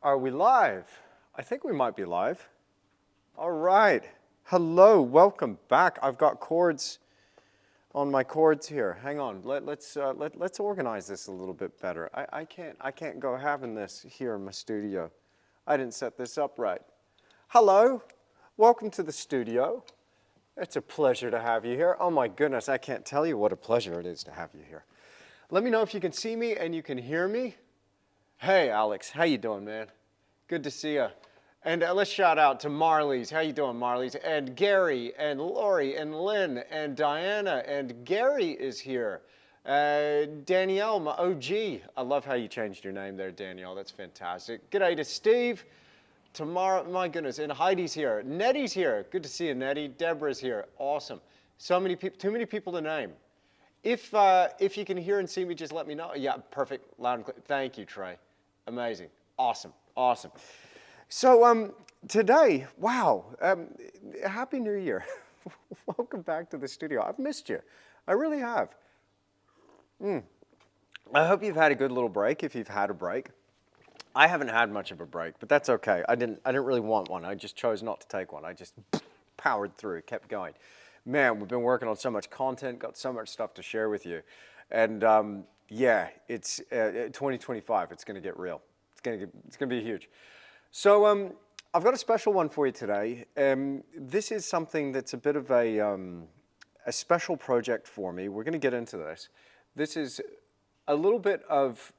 Are we live? I think we might be live. All right. Hello, welcome back. I've got chords on my chords here. Hang on. Let's organize this a little bit better. I can't go having this here in my studio. I didn't set this up right. Hello. Welcome to the studio. It's a pleasure to have you here. Oh my goodness, I can't tell you what a pleasure it is to have you here. Let me know if you can see me and you can hear me. Hey, Alex, how you doing, man? Good to see you. And let's shout out to Marlies. How you doing, Marlies? And Gary, and Lori, and Lynn, and Diana, and Gary is here. Danielle, my OG. I love how you changed your name there, Danielle. That's fantastic. Good day to Steve. Tamara, my goodness, and Heidi's here. Nettie's here. Good to see you, Nettie. Deborah's here. Awesome. So many people, too many people to name. If you can hear and see me, just let me know. Yeah, perfect, loud and clear. Thank you, Trey. Amazing, awesome, awesome. So today, wow, Happy New Year. Welcome back to the studio. I've missed you. I really have. I hope you've had a good little break, if you've had a break. I haven't had much of a break, but that's okay. I didn't really want one. I just chose not to take one. I just powered through, kept going. Man, we've been working on so much content, got so much stuff to share with you. And yeah, it's 2025, it's gonna get real. It's gonna be huge. So I've got a special one for you today. This is something that's a bit of a special project for me. We're gonna get into this. This is a little bit of,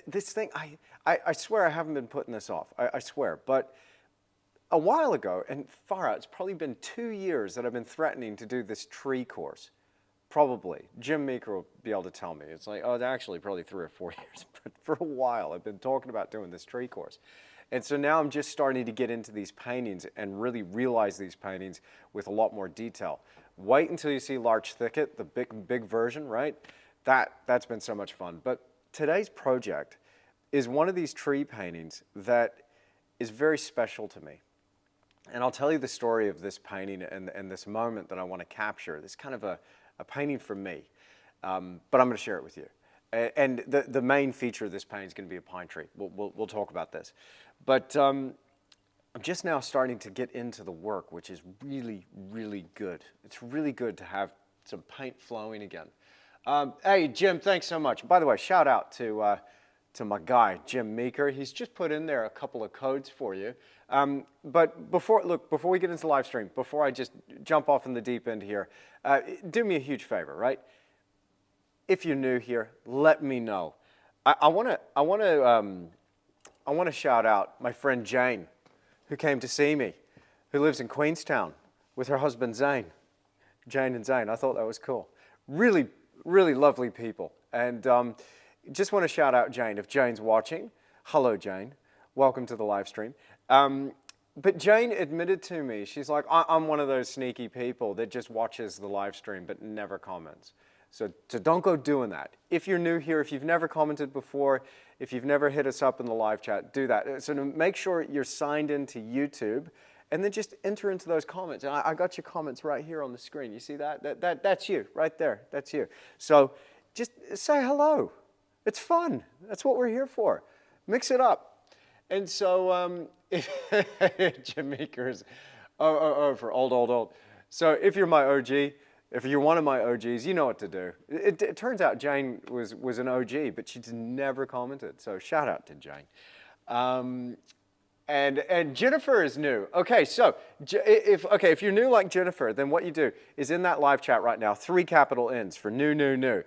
this thing, I swear I haven't been putting this off, I swear, but a while ago, and far out, it's probably been 2 years that I've been threatening to do this tree course. Probably. Jim Meeker will be able to tell me. It's like, oh, it's actually probably 3 or 4 years, but for a while I've been talking about doing this tree course. And so now I'm just starting to get into these paintings and really realize these paintings with a lot more detail. Wait until you see Larch Thicket, the big version, right? That's been so much fun. But today's project is one of these tree paintings that is very special to me. And I'll tell you the story of this painting and this moment that I want to capture. This kind of a painting from me, but I'm going to share it with you. And the main feature of this painting is going to be a pine tree. We'll talk about this. But I'm just now starting to get into the work, which is really, really good. It's really good to have some paint flowing again. Hey, Jim, thanks so much. By the way, shout out to my guy, Jim Meeker. He's just put in there a couple of codes for you. But before we get into the live stream, before I just jump off in the deep end here, do me a huge favor, right? If you're new here, let me know. I want to shout out my friend Jane, who came to see me, who lives in Queenstown with her husband Zane. Jane and Zane, I thought that was cool. Really, really lovely people. And just want to shout out Jane. If Jane's watching, hello Jane, welcome to the live stream. But Jane admitted to me, she's like, I'm one of those sneaky people that just watches the live stream but never comments. So don't go doing that. If you're new here, if you've never commented before, if you've never hit us up in the live chat, do that. So to make sure you're signed into YouTube, and then just enter into those comments. And I got your comments right here on the screen. You see that? That's you, right there. That's you. So just say hello. It's fun. That's what we're here for. Mix it up. And so, Jim Meeker's, for old. So if you're my OG, if you're one of my OGs, you know what to do. It turns out Jane was an OG, but she's never commented. So shout out to Jane. And Jennifer is new. Okay, so if you're new like Jennifer, then what you do is in that live chat right now, 3 capital N's for new.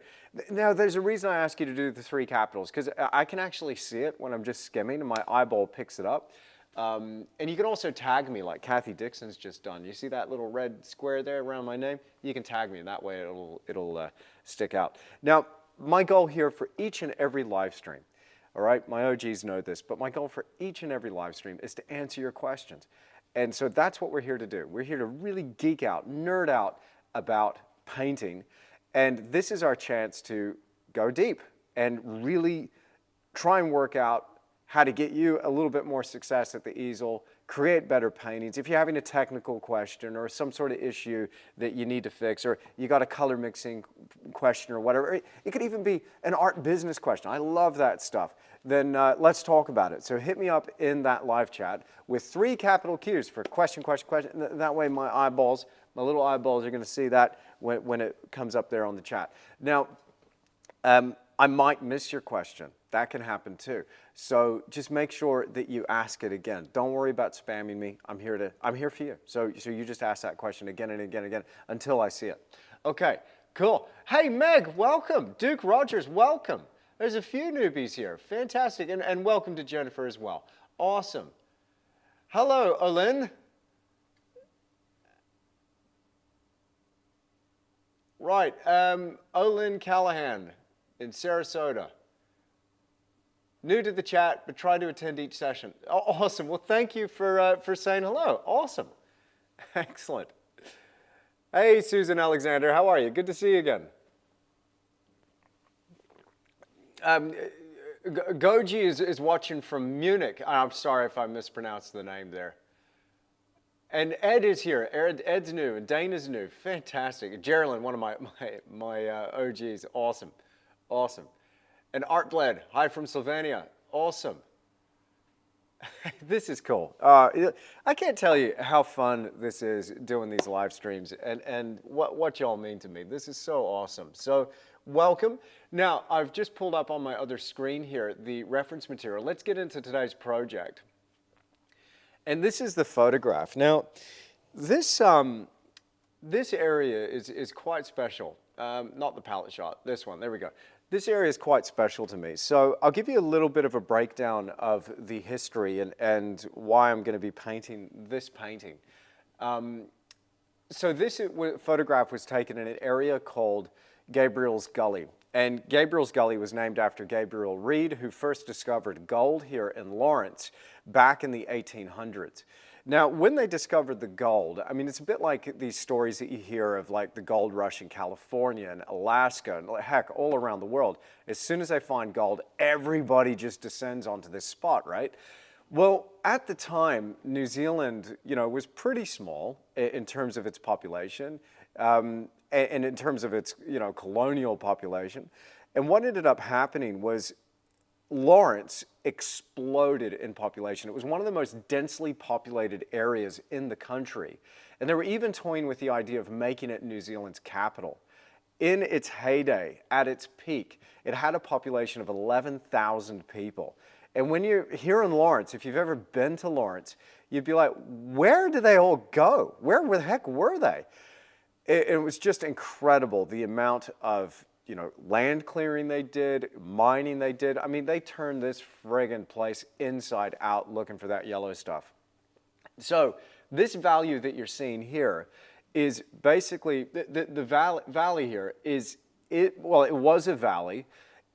Now, there's a reason I ask you to do the 3 capitals, because I can actually see it when I'm just skimming, and my eyeball picks it up. And you can also tag me like Kathy Dixon's just done. You see that little red square there around my name? You can tag me, and that way it'll stick out. Now, my goal here for each and every live stream, all right, my OGs know this, but my goal for each and every live stream is to answer your questions. And so that's what we're here to do. We're here to really geek out, nerd out about painting. And this is our chance to go deep and really try and work out how to get you a little bit more success at the easel, create better paintings. If you're having a technical question or some sort of issue that you need to fix, or you got a color mixing question or whatever, it could even be an art business question. I love that stuff. Then let's talk about it. So hit me up in that live chat with 3 capital Qs for question, question, question. That way my eyeballs, my little eyeballs are going to see that when it comes up there on the chat. Now, I might miss your question. That can happen too. So just make sure that you ask it again. Don't worry about spamming me. I'm here for you. So you just ask that question again and again and again until I see it. Okay, cool. Hey, Meg, welcome. Duke Rogers, welcome. There's a few newbies here. Fantastic. And welcome to Jennifer as well. Awesome. Hello, Olin. Right, Olin Callahan in Sarasota. New to the chat, but try to attend each session. Oh, awesome. Well, thank you for saying hello. Awesome. Excellent. Hey, Susan Alexander. How are you? Good to see you again. Goji is watching from Munich. I'm sorry if I mispronounced the name there. And Ed is here. Ed's new, and Dana's new. Fantastic. Geraldine, one of my OGs. Awesome. Awesome. And Art Bled, hi from Slovenia. Awesome. This is cool. I can't tell you how fun this is doing these live streams and what y'all mean to me. This is so awesome. So welcome. Now, I've just pulled up on my other screen here the reference material. Let's get into today's project. And this is the photograph. Now, this area is quite special. Not the palette shot, this one, there we go. This area is quite special to me. So I'll give you a little bit of a breakdown of the history and why I'm going to be painting this painting. So this photograph was taken in an area called Gabriel's Gully. And Gabriel's Gully was named after Gabriel Reed, who first discovered gold here in Lawrence back in the 1800s. Now, when they discovered the gold, I mean, it's a bit like these stories that you hear of like the gold rush in California and Alaska and heck, all around the world. As soon as they find gold, everybody just descends onto this spot, right? Well, at the time, New Zealand, was pretty small in terms of its population. And in terms of its, colonial population. And what ended up happening was Lawrence exploded in population. It was one of the most densely populated areas in the country. And they were even toying with the idea of making it New Zealand's capital. In its heyday, at its peak, it had a population of 11,000 people. And when you're here in Lawrence, if you've ever been to Lawrence, you'd be like, where did they all go? Where the heck were they? It was just incredible, the amount of, land clearing they did, mining they did. I mean, they turned this friggin' place inside out looking for that yellow stuff. So this value that you're seeing here is basically, the valley here it was a valley,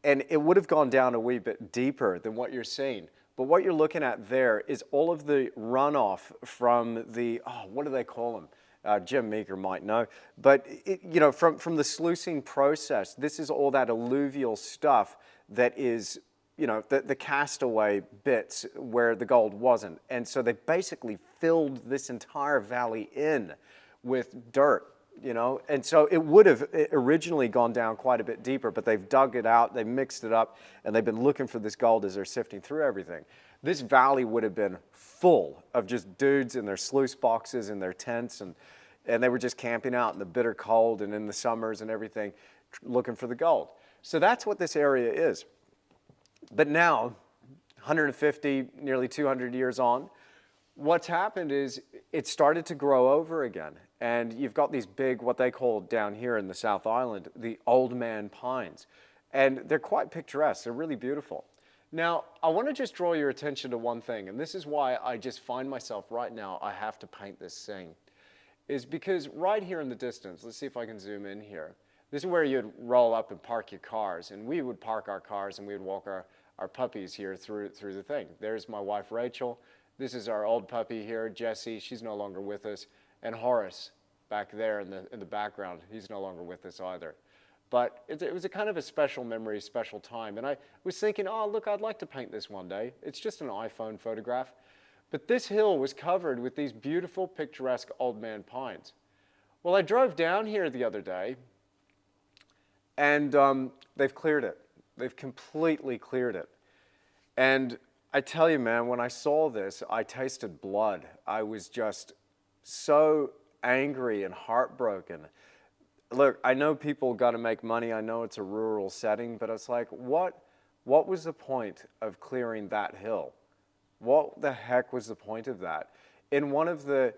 and it would have gone down a wee bit deeper than what you're seeing. But what you're looking at there is all of the runoff from the, what do they call them? Jim Meeker might know, but from the sluicing process, this is all that alluvial stuff that is, the castaway bits where the gold wasn't. And so they basically filled this entire valley in with dirt, and so it would have originally gone down quite a bit deeper, but they've dug it out, they mixed it up, and they've been looking for this gold as they're sifting through everything. This valley would have been full of just dudes in their sluice boxes and their tents, and they were just camping out in the bitter cold and in the summers and everything, looking for the gold. So that's what this area is. But now, 150, nearly 200 years on, what's happened is it started to grow over again. And you've got these big, what they call down here in the South Island, the old man pines. And they're quite picturesque, they're really beautiful. Now, I want to just draw your attention to one thing, and this is why I just find myself right now, I have to paint this scene, is because right here in the distance, let's see if I can zoom in here, this is where you'd roll up and park your cars, and we would park our cars and we would walk our puppies here through the thing. There's my wife, Rachel. This is our old puppy here, Jessie, she's no longer with us, and Horace back there in the background, he's no longer with us either. But it was a kind of a special memory, special time. And I was thinking, oh, look, I'd like to paint this one day. It's just an iPhone photograph. But this hill was covered with these beautiful, picturesque old man pines. Well, I drove down here the other day, and they've cleared it. They've completely cleared it. And I tell you, man, when I saw this, I tasted blood. I was just so angry and heartbroken. Look, I know people got to make money. I know it's a rural setting, but it's like, what was the point of clearing that hill? What the heck was the point of that? In one of the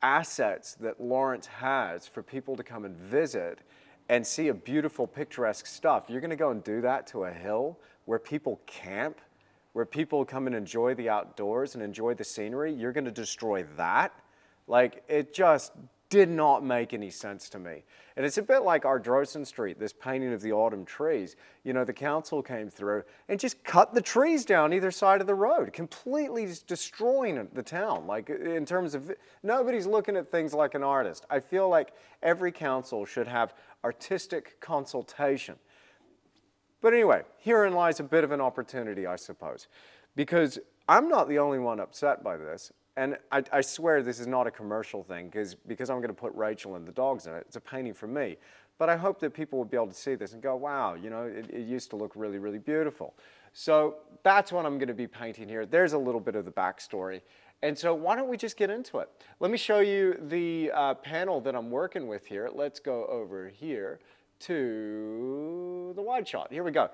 assets that Lawrence has for people to come and visit and see a beautiful, picturesque stuff, you're going to go and do that to a hill where people camp, where people come and enjoy the outdoors and enjoy the scenery? You're going to destroy that? Like, it just did not make any sense to me. And it's a bit like our Drosen Street, this painting of the autumn trees. You know, the council came through and just cut the trees down either side of the road, completely destroying the town. Like, in terms of, nobody's looking at things like an artist. I feel like every council should have artistic consultation. But anyway, herein lies a bit of an opportunity, I suppose, because I'm not the only one upset by this. And I swear this is not a commercial thing, because I'm going to put Rachel and the dogs in it. It's a painting for me. But I hope that people will be able to see this and go, wow, you know, it used to look really, really beautiful. So that's what I'm going to be painting here. There's a little bit of the backstory. And so why don't we just get into it? Let me show you the panel that I'm working with here. Let's go over here to the wide shot. Here we go.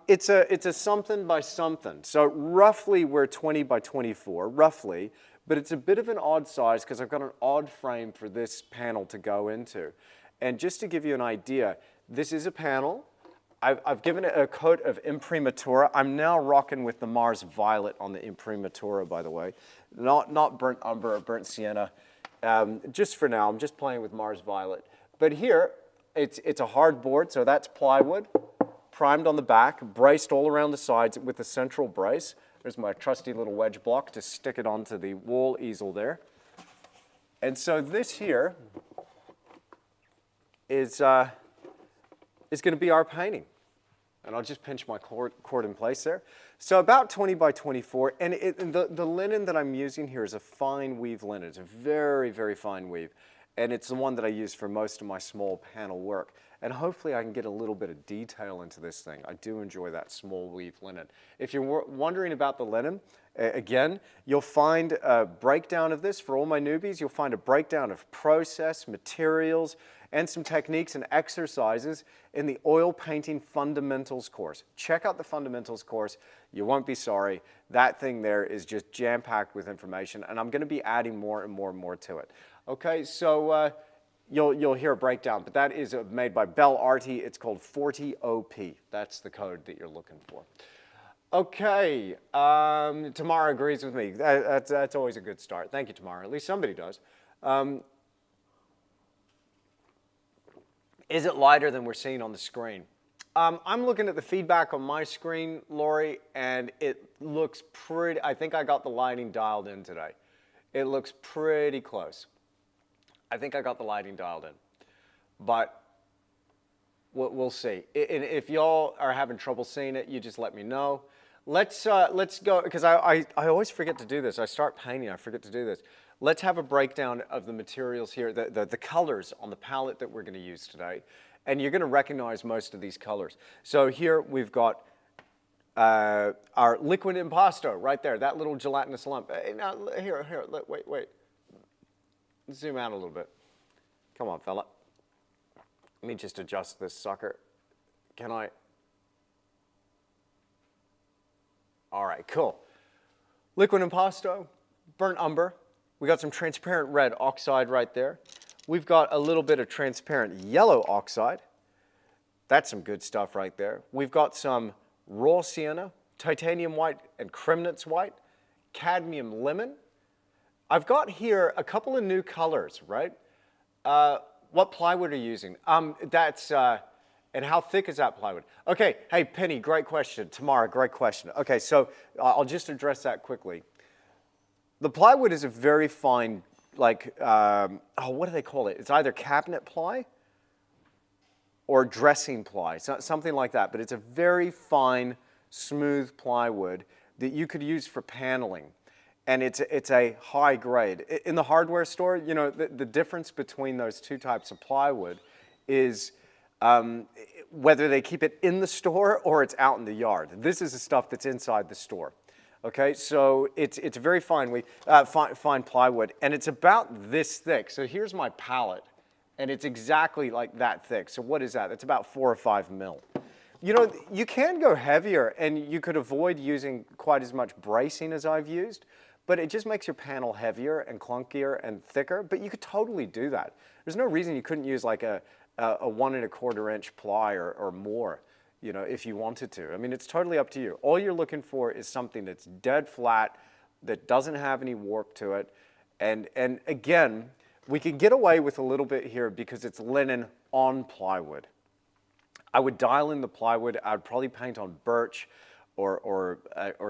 It's a something by something. So roughly we're 20 by 24, roughly, but it's a bit of an odd size because I've got an odd frame for this panel to go into. And just to give you an idea, this is a panel. I've given it a coat of imprimatura. I'm now rocking with the Mars Violet on the imprimatura, by the way. Not burnt umber or burnt sienna. Just for now, I'm just playing with Mars Violet. But here, it's a hard board, so that's plywood, primed on the back, braced all around the sides with a central brace. There's my trusty little wedge block to stick it onto the wall easel there. And so this here is going to be our painting. And I'll just pinch my cord in place there. So about 20 by 24, and the linen that I'm using here is a fine weave linen. It's a very, very fine weave. And it's the one that I use for most of my small panel work. And hopefully I can get a little bit of detail into this thing. I do enjoy that small weave linen. If you're wondering about the linen, again, you'll find a breakdown of this. For all my newbies, you'll find a breakdown of process, materials, and some techniques and exercises in the Oil Painting Fundamentals course. Check out the Fundamentals course. You won't be sorry. That thing there is just jam-packed with information, and I'm going to be adding more and more and more to it. Okay, so you'll hear a breakdown, but that is made by Bell Arty. It's called 40OP. That's the code that you're looking for. Okay, Tamara agrees with me. That's always a good start. Thank you, Tamara. At least somebody does. Is it lighter than we're seeing on the screen? I'm looking at the feedback on my screen, Lori, and it looks pretty, I think I got the lighting dialed in today. It looks pretty close. I think I got the lighting dialed in, but we'll see. And if y'all are having trouble seeing it, you just let me know. Let's go, because I always forget to do this. I start painting, I forget to do this. Let's have a breakdown of the materials here, the colors on the palette that we're going to use today. And you're going to recognize most of these colors. So here we've got our liquid impasto right there, that little gelatinous lump. Hey, now, here, wait. Zoom out a little bit. Come on, fella. Let me just adjust this sucker. Can I? All right, cool. Liquid impasto, burnt umber. We got some transparent red oxide right there. We've got a little bit of transparent yellow oxide. That's some good stuff right there. We've got some raw sienna, titanium white and Kremnitz white, cadmium lemon. I've got here a couple of new colors, right? What plywood are you using? And how thick is that plywood? Okay, hey, Penny, great question. Tamara, great question. Okay, so I'll just address that quickly. The plywood is a very fine, like, what do they call it? It's either cabinet ply or dressing ply, something like that. But it's a very fine, smooth plywood that you could use for paneling. And it's a high grade. In the hardware store, you know, the difference between those two types of plywood is whether they keep it in the store or it's out in the yard. This is the stuff that's inside the store. Okay, so it's very fine, fine plywood, and it's about this thick. So here's my palette, and it's exactly like that thick. So what is that? It's about 4 or 5 mil. You know, you can go heavier, and you could avoid using quite as much bracing as I've used, but it just makes your panel heavier and clunkier and thicker, but you could totally do that. There's no reason you couldn't use like a 1 1/4 inch ply or more, you know, if you wanted to. I mean, it's totally up to you. All you're looking for is something that's dead flat, that doesn't have any warp to it. And again, we can get away with a little bit here because it's linen on plywood. I would dial in the plywood. I'd probably paint on birch or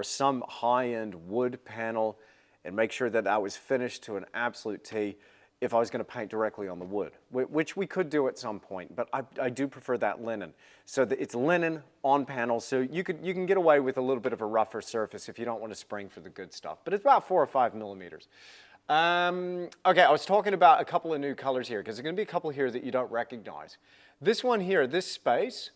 some high-end wood panel and make sure that that was finished to an absolute T if I was going to paint directly on the wood, which we could do at some point, but I do prefer that linen. So that it's linen on panels, so you can get away with a little bit of a rougher surface if you don't want to spring for the good stuff, but it's about 4 or 5 millimeters. Okay, I was talking about a couple of new colors here, because there's going to be a couple here that you don't recognize. This one here, this space,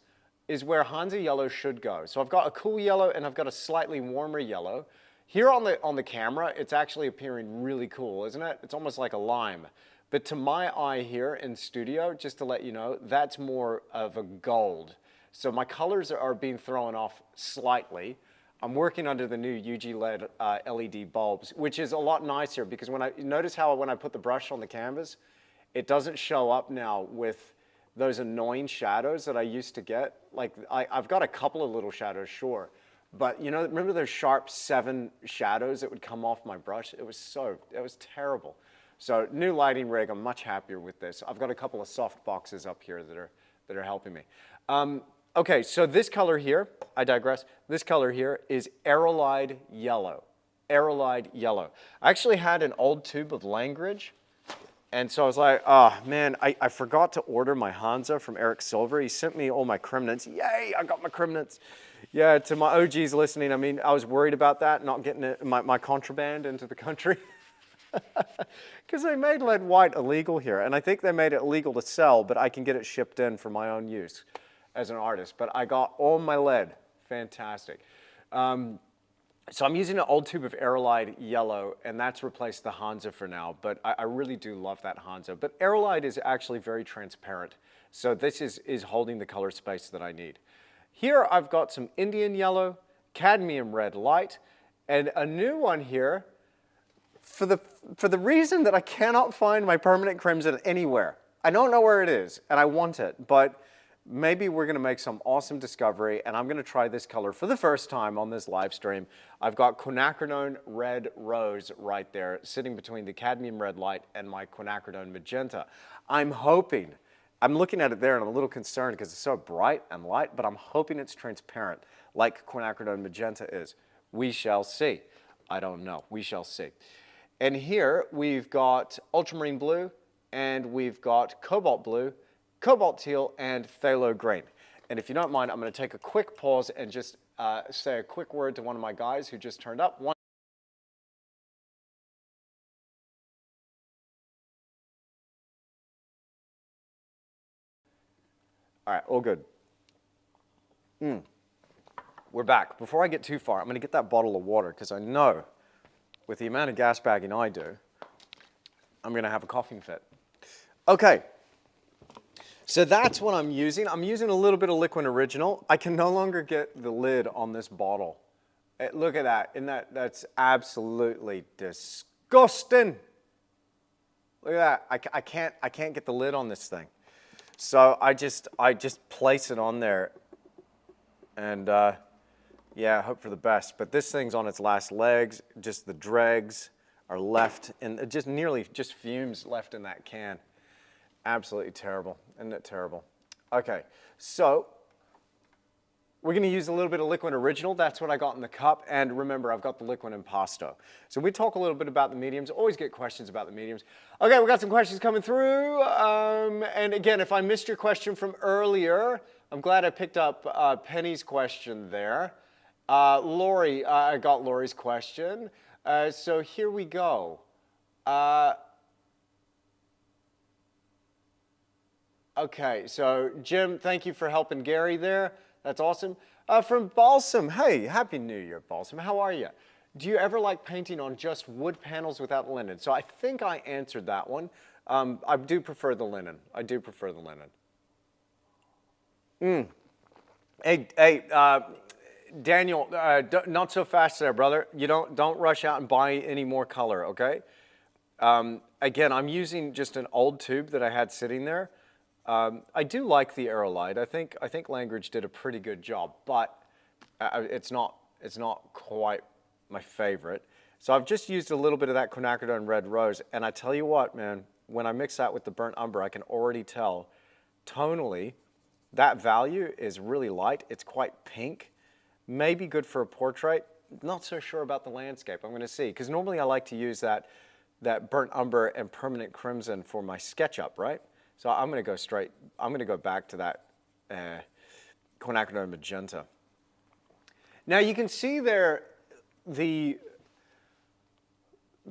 is where Hansa yellow should go. So I've got a cool yellow and I've got a slightly warmer yellow. Here on the camera, it's actually appearing really cool, isn't it? It's almost like a lime. But to my eye here in studio, just to let you know, that's more of a gold. So my colors are being thrown off slightly. I'm working under the new UG LED LED bulbs, which is a lot nicer because when notice how when I put the brush on the canvas, it doesn't show up now with those annoying shadows that I used to get. Like I've got a couple of little shadows, sure. But you know, remember those sharp 7 shadows that would come off my brush? It was terrible. So new lighting rig, I'm much happier with this. I've got a couple of soft boxes up here that are helping me. Okay, so this color here, I digress. This color here is Aerolide Yellow. Aerolide Yellow. I actually had an old tube of Langridge, and so I was like, oh man, I forgot to order my Hansa from Eric Silver. He sent me all my Cremnitz. Yay, I got my Cremnitz. Yeah, to my OGs listening, I mean, I was worried about that, not getting my contraband into the country. Because they made lead white illegal here, and I think they made it illegal to sell, but I can get it shipped in for my own use as an artist. But I got all my lead. Fantastic. So I'm using an old tube of Aerolide Yellow, and that's replaced the Hansa for now, but I really do love that Hansa. But Aerolide is actually very transparent, so this is holding the color space that I need. Here I've got some Indian Yellow, Cadmium Red Light, and a new one here for the reason that I cannot find my permanent crimson anywhere. I don't know where it is, and I want it, but maybe we're going to make some awesome discovery, and I'm going to try this color for the first time on this live stream. I've got quinacridone red rose right there, sitting between the cadmium red light and my quinacridone magenta. I'm hoping, I'm looking at it there and I'm a little concerned because it's so bright and light, but I'm hoping it's transparent like quinacridone magenta is. We shall see. I don't know. We shall see. And here we've got ultramarine blue, and we've got cobalt blue, cobalt teal, and phthalo green. And if you don't mind, I'm going to take a quick pause and just say a quick word to one of my guys who just turned up. All right, all good. We're back. Before I get too far, I'm going to get that bottle of water because I know with the amount of gas bagging I do, I'm going to have a coughing fit. Okay. So that's what I'm using. I'm using a little bit of Liquid Original. I can no longer get the lid on this bottle. Look at that. Isn't that's absolutely disgusting. Look at that. I can't get the lid on this thing. So I just place it on there and yeah, hope for the best. But this thing's on its last legs. Just the dregs are left and just nearly just fumes left in that can. Absolutely terrible. Isn't it terrible? Okay, so We're going to use a little bit of liquid original. That's what I got in the cup. And remember, I've got the liquid impasto. So we talk a little bit about the mediums. Always get questions about the mediums. Okay, we got some questions coming through. And again, if I missed your question from earlier, I'm glad I picked up Penny's question there. Lori, I got Lori's question. So here we go. Okay, so Jim, thank you for helping Gary there. That's awesome. From Balsam, hey, Happy New Year, Balsam. How are you? Do you ever like painting on just wood panels without linen? So I think I answered that one. I do prefer the linen. I do prefer the linen. Hey, Daniel, not so fast there, brother. You don't rush out and buy any more color, okay? Again, I'm using just an old tube that I had sitting there. I do like the Aerolite. I think Langridge did a pretty good job, but it's not quite my favorite. So I've just used a little bit of that quinacridone red rose, and I tell you what, man, when I mix that with the burnt umber, I can already tell tonally that value is really light. It's quite pink, maybe good for a portrait. Not so sure about the landscape. I'm going to see, because normally I like to use that burnt umber and permanent crimson for my SketchUp, right? So I'm going to go back to that quinacridone magenta. Now you can see there the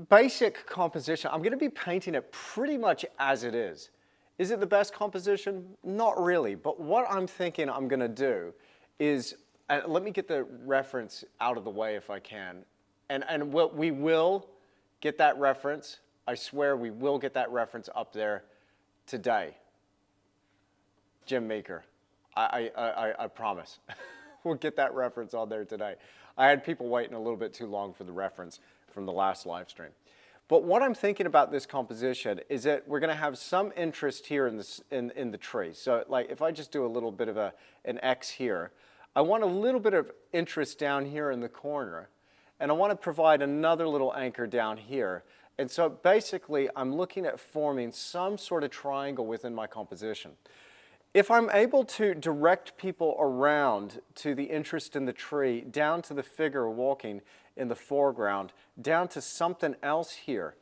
basic composition. I'm going to be painting it pretty much as it is. Is it the best composition? Not really, but what I'm thinking I'm going to do is, let me get the reference out of the way if I can, and we will get that reference. I swear we will get that reference up there today. Jim Meeker, I promise. We'll get that reference on there today. I had people waiting a little bit too long for the reference from the last live stream. But what I'm thinking about this composition is that we're going to have some interest here in the tree. So like if I just do a little bit of an X here, I want a little bit of interest down here in the corner. And I want to provide another little anchor down here. And so basically I'm looking at forming some sort of triangle within my composition. If I'm able to direct people around to the interest in the tree, down to the figure walking in the foreground, down to something else here,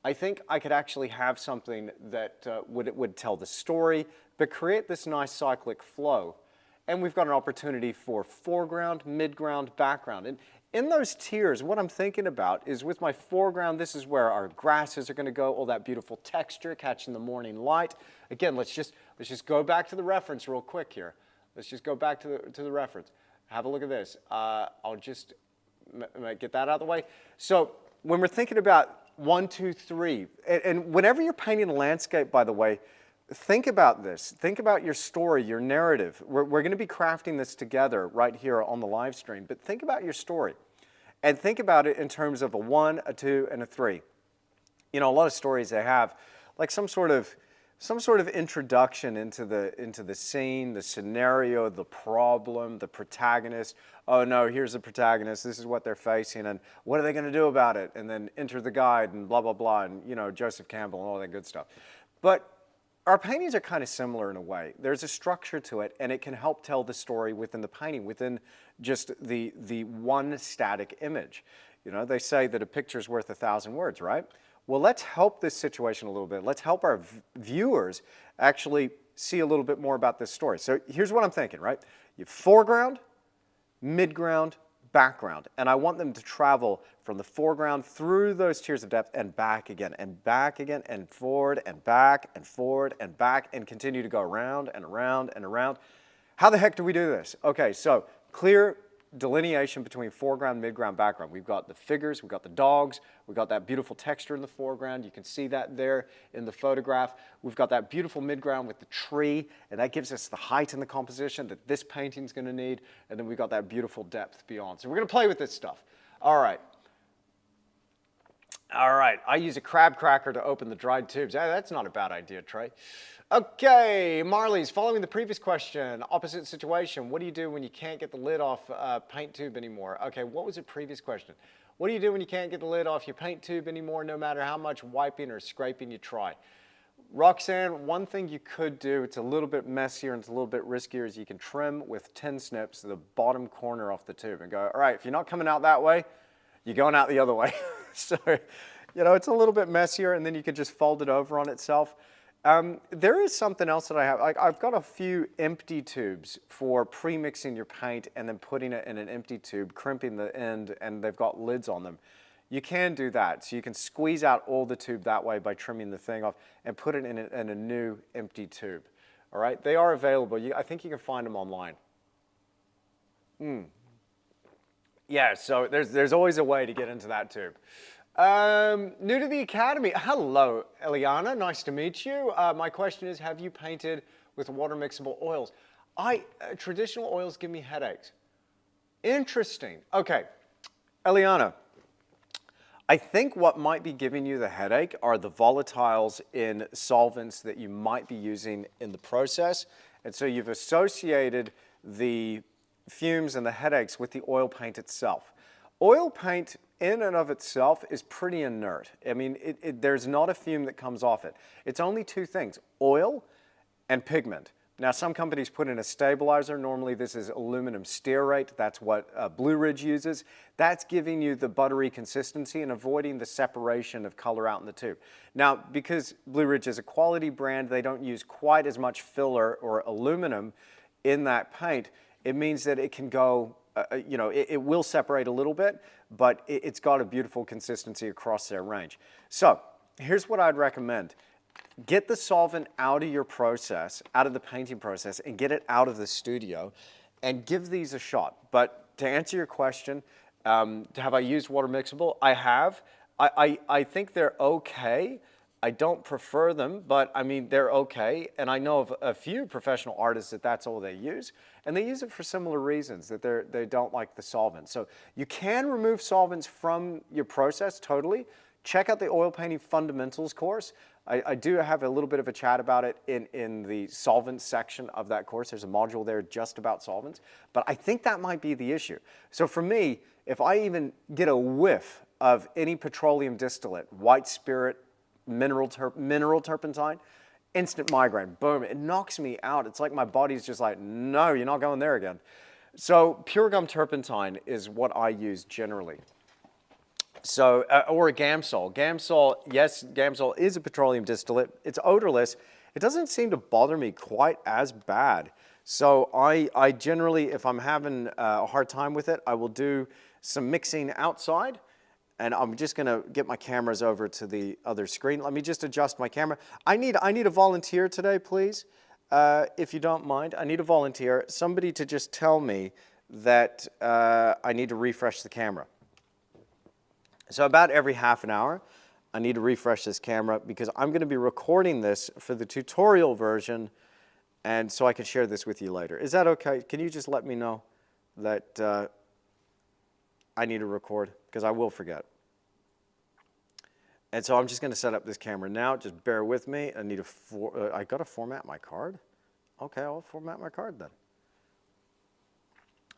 I think I could actually have something that would tell the story, but create this nice cyclic flow. And we've got an opportunity for foreground, midground, background. And in those tiers, what I'm thinking about is with my foreground, this is where our grasses are going to go, all that beautiful texture catching the morning light. Again, let's just go back to the reference real quick here. Let's just go back to the reference. Have a look at this. I'll just get that out of the way. So when we're thinking about 1, 2, 3, and whenever you're painting a landscape, by the way, think about this. Think about your story, your narrative. We're going to be crafting this together right here on the live stream, but think about your story. And think about it in terms of a 1, a 2, and a 3. You know, a lot of stories they have like some sort of introduction into the scene, the scenario, the problem, the protagonist. Oh no, here's the protagonist, this is what they're facing, and what are they going to do about it? And then enter the guide, and blah, blah, blah, and you know, Joseph Campbell and all that good stuff. But our paintings are kind of similar in a way. There's a structure to it, and it can help tell the story within the painting, within just the one static image. You know, they say that a picture's worth 1,000 words, right? Well, let's help this situation a little bit. Let's help our viewers actually see a little bit more about this story. So here's what I'm thinking, right? You have foreground, midground, background, and I want them to travel from the foreground through those tiers of depth and back again, and forward and back and forward and back, and continue to go around and around and around. How the heck do we do this? Okay, so clear delineation between foreground, midground, background. We've got the figures, we've got the dogs, we've got that beautiful texture in the foreground. You can see that there in the photograph. We've got that beautiful midground with the tree, and that gives us the height in the composition that this painting's going to need. And then we've got that beautiful depth beyond. So we're going to play with this stuff. All right. All right, I use a crab cracker to open the dried tubes. That's not a bad idea, Trey. Okay, Marley's following the previous question, opposite situation. What do you do when you can't get the lid off a paint tube anymore? Okay, what was the previous question? What do you do when you can't get the lid off your paint tube anymore, no matter how much wiping or scraping you try? Roxanne, one thing you could do, it's a little bit messier and it's a little bit riskier, is you can trim with tin snips the bottom corner off the tube and go, all right, if you're not coming out that way, you're going out the other way. So, you know, it's a little bit messier, and then you can just fold it over on itself. There is something else that I have. I've got a few empty tubes for pre-mixing your paint and then putting it in an empty tube, crimping the end, and they've got lids on them. You can do that. So you can squeeze out all the tube that way by trimming the thing off and put it in a new empty tube. All right? They are available. I think you can find them online. Yeah, so there's always a way to get into that tube. New to the Academy. Hello, Eliana. Nice to meet you. My question is, have you painted with water mixable oils? Traditional oils give me headaches. Interesting. Okay, Eliana. I think what might be giving you the headache are the volatiles in solvents that you might be using in the process. And so you've associated the fumes and the headaches with the oil paint itself. Oil paint in and of itself is pretty inert. I mean, there's not a fume that comes off it. It's only two things, oil and pigment. Now, some companies put in a stabilizer. Normally, this is aluminum stearate. That's what Blue Ridge uses. That's giving you the buttery consistency and avoiding the separation of color out in the tube. Now, because Blue Ridge is a quality brand, they don't use quite as much filler or aluminum in that paint. It means that it can go, you know, it will separate a little bit, but it's got a beautiful consistency across their range. So, here's what I'd recommend. Get the solvent out of your process, out of the painting process, and get it out of the studio, and give these a shot. But to answer your question, have I used water mixable? I have. I think they're okay. I don't prefer them, but I mean, they're okay. And I know of a few professional artists that that's all they use. And they use it for similar reasons, that they don't like the solvent. So you can remove solvents from your process totally. Check out the Oil Painting Fundamentals course. I do have a little bit of a chat about it in the solvents section of that course. There's a module there just about solvents. But I think that might be the issue. So for me, if I even get a whiff of any petroleum distillate, white spirit, mineral turpentine, instant migraine, boom, it knocks me out. It's like my body's just like, no, you're not going there again. So pure gum turpentine is what I use generally. So, or a Gamsol. Gamsol, yes, Gamsol is a petroleum distillate. It's odorless. It doesn't seem to bother me quite as bad. So I generally, if I'm having a hard time with it, I will do some mixing outside. And I'm just gonna get my cameras over to the other screen. Let me just adjust my camera. I need a volunteer today, please, if you don't mind. I need a volunteer, somebody to just tell me that I need to refresh the camera. So about every half an hour, I need to refresh this camera because I'm going to be recording this for the tutorial version, and so I can share this with you later. Is that okay? Can you just let me know that I need to record? Because I will forget. And so I'm just going to set up this camera now. Just bear with me. I got to format my card? Okay, I'll format my card then.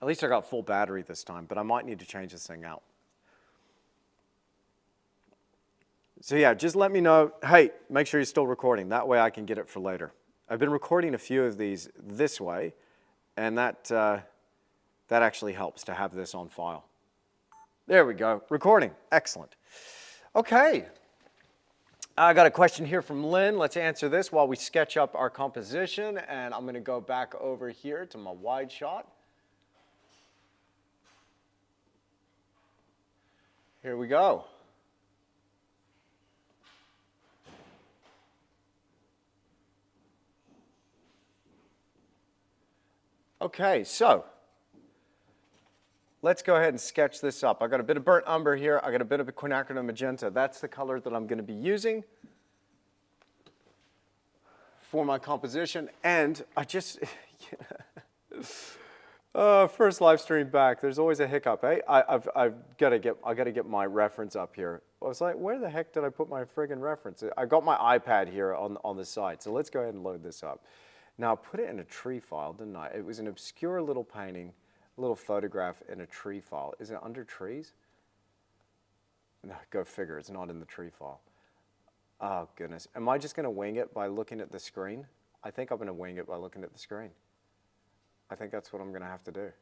At least I got full battery this time, but I might need to change this thing out. So yeah, just let me know, hey, make sure you're still recording. That way I can get it for later. I've been recording a few of these this way, and that actually helps to have this on file. There we go, recording, excellent. Okay, I got a question here from Lynn. Let's answer this while we sketch up our composition, and I'm gonna go back over here to my wide shot. Here we go. Okay, so let's go ahead and sketch this up. I got a bit of burnt umber here. I got a bit of a quinacridone magenta. That's the color that I'm going to be using for my composition. And I just, first live stream back. There's always a hiccup, eh? I've got to get my reference up here. I was like, where the heck did I put my friggin' reference? I got my iPad here on the side. So let's go ahead and load this up. Now, I put it in a tree file, didn't I? It was an obscure little painting, a little photograph in a tree file. Is it under trees? No, go figure, it's not in the tree file. Oh, goodness. Am I just going to wing it by looking at the screen? I think I'm going to wing it by looking at the screen. I think that's what I'm going to have to do.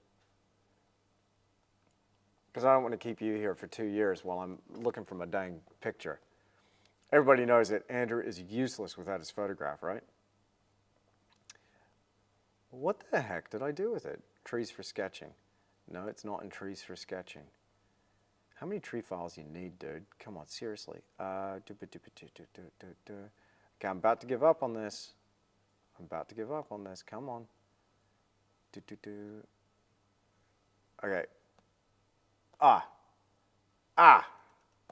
Because I don't want to keep you here for 2 years while I'm looking for my dang picture. Everybody knows that Andrew is useless without his photograph, right? What the heck did I do with it? Trees for sketching. No, it's not in trees for sketching. How many tree files you need, dude? Come on, seriously. Okay, I'm about to give up on this. I'm about to give up on this. Come on. Okay.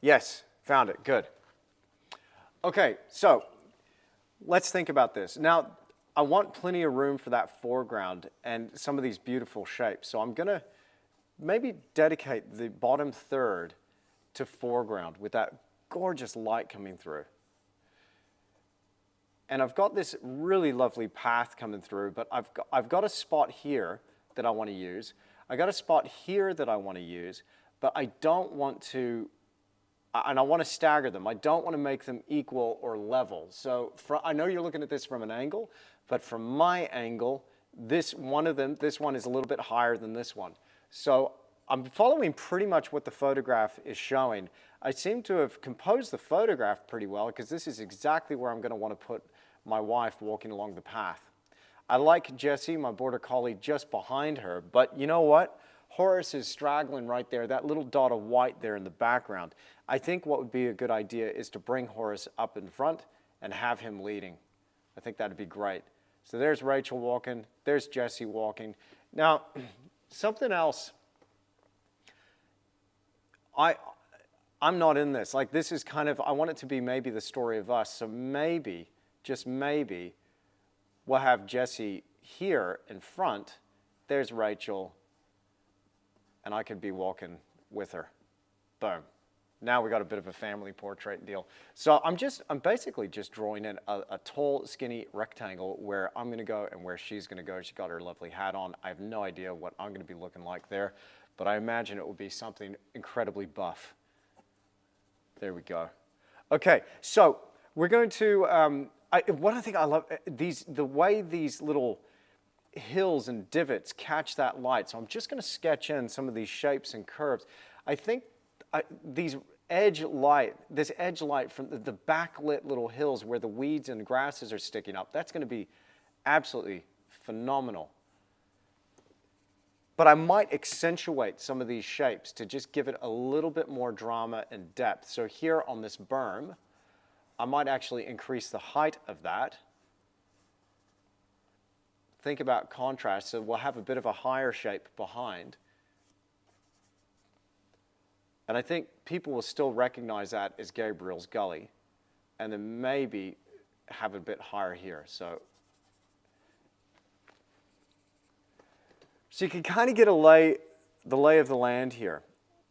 Yes, found it. Good. Okay, so let's think about this. Now, I want plenty of room for that foreground and some of these beautiful shapes. So I'm going to maybe dedicate the bottom third to foreground with that gorgeous light coming through. And I've got this really lovely path coming through, but I've got a spot here that I want to use. I got a spot here that I want to use, but I don't want to, and I want to stagger them. I don't want to make them equal or level. So I know you're looking at this from an angle, but from my angle, this one is a little bit higher than this one. So I'm following pretty much what the photograph is showing. I seem to have composed the photograph pretty well because this is exactly where I'm going to want to put my wife walking along the path. I like Jessie, my border collie, just behind her, but you know what? Horace is straggling right there, that little dot of white there in the background. I think what would be a good idea is to bring Horace up in front and have him leading. I think that'd be great. So there's Rachel walking, there's Jessie walking. Now, something else, I'm not in this. Like, this is kind of, I want it to be maybe the story of us. So maybe, just maybe, we'll have Jessie here in front. There's Rachel, and I could be walking with her. Boom. Now we got a bit of a family portrait deal. So I'm basically just drawing in a tall, skinny rectangle where I'm going to go and where she's going to go. She's got her lovely hat on. I have no idea what I'm going to be looking like there, but I imagine it will be something incredibly buff. There we go. Okay, so we're going to, what I think I love, the way these little hills and divots catch that light. So I'm just going to sketch in some of these shapes and curves. I think this edge light from the backlit little hills where the weeds and grasses are sticking up, that's going to be absolutely phenomenal. But I might accentuate some of these shapes to just give it a little bit more drama and depth. So here on this berm, I might actually increase the height of that. Think about contrast, so we'll have a bit of a higher shape behind. And I think people will still recognize that as Gabriel's Gully, and then maybe have a bit higher here. So you can kind of get the lay of the land here.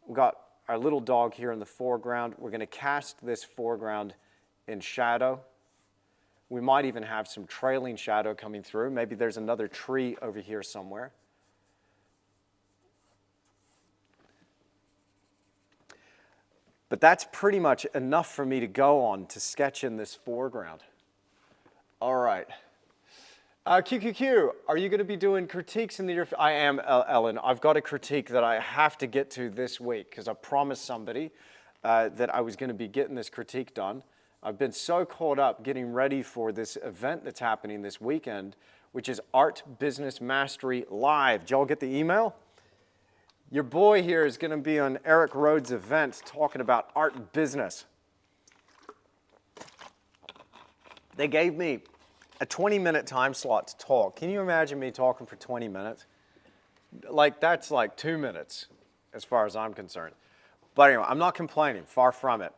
We've got our little dog here in the foreground. We're going to cast this foreground in shadow. We might even have some trailing shadow coming through. Maybe there's another tree over here somewhere. But that's pretty much enough for me to go on to sketch in this foreground. All right. QQQ, are you going to be doing critiques in the near future? I am, Ellen. I've got a critique that I have to get to this week because I promised somebody that I was going to be getting this critique done. I've been so caught up getting ready for this event that's happening this weekend, which is Art Business Mastery Live. Did y'all get the email? Your boy here is going to be on Eric Rhodes' event talking about art business. They gave me a 20-minute time slot to talk. Can you imagine me talking for 20 minutes? Like, that's like 2 minutes as far as I'm concerned. But anyway, I'm not complaining, far from it.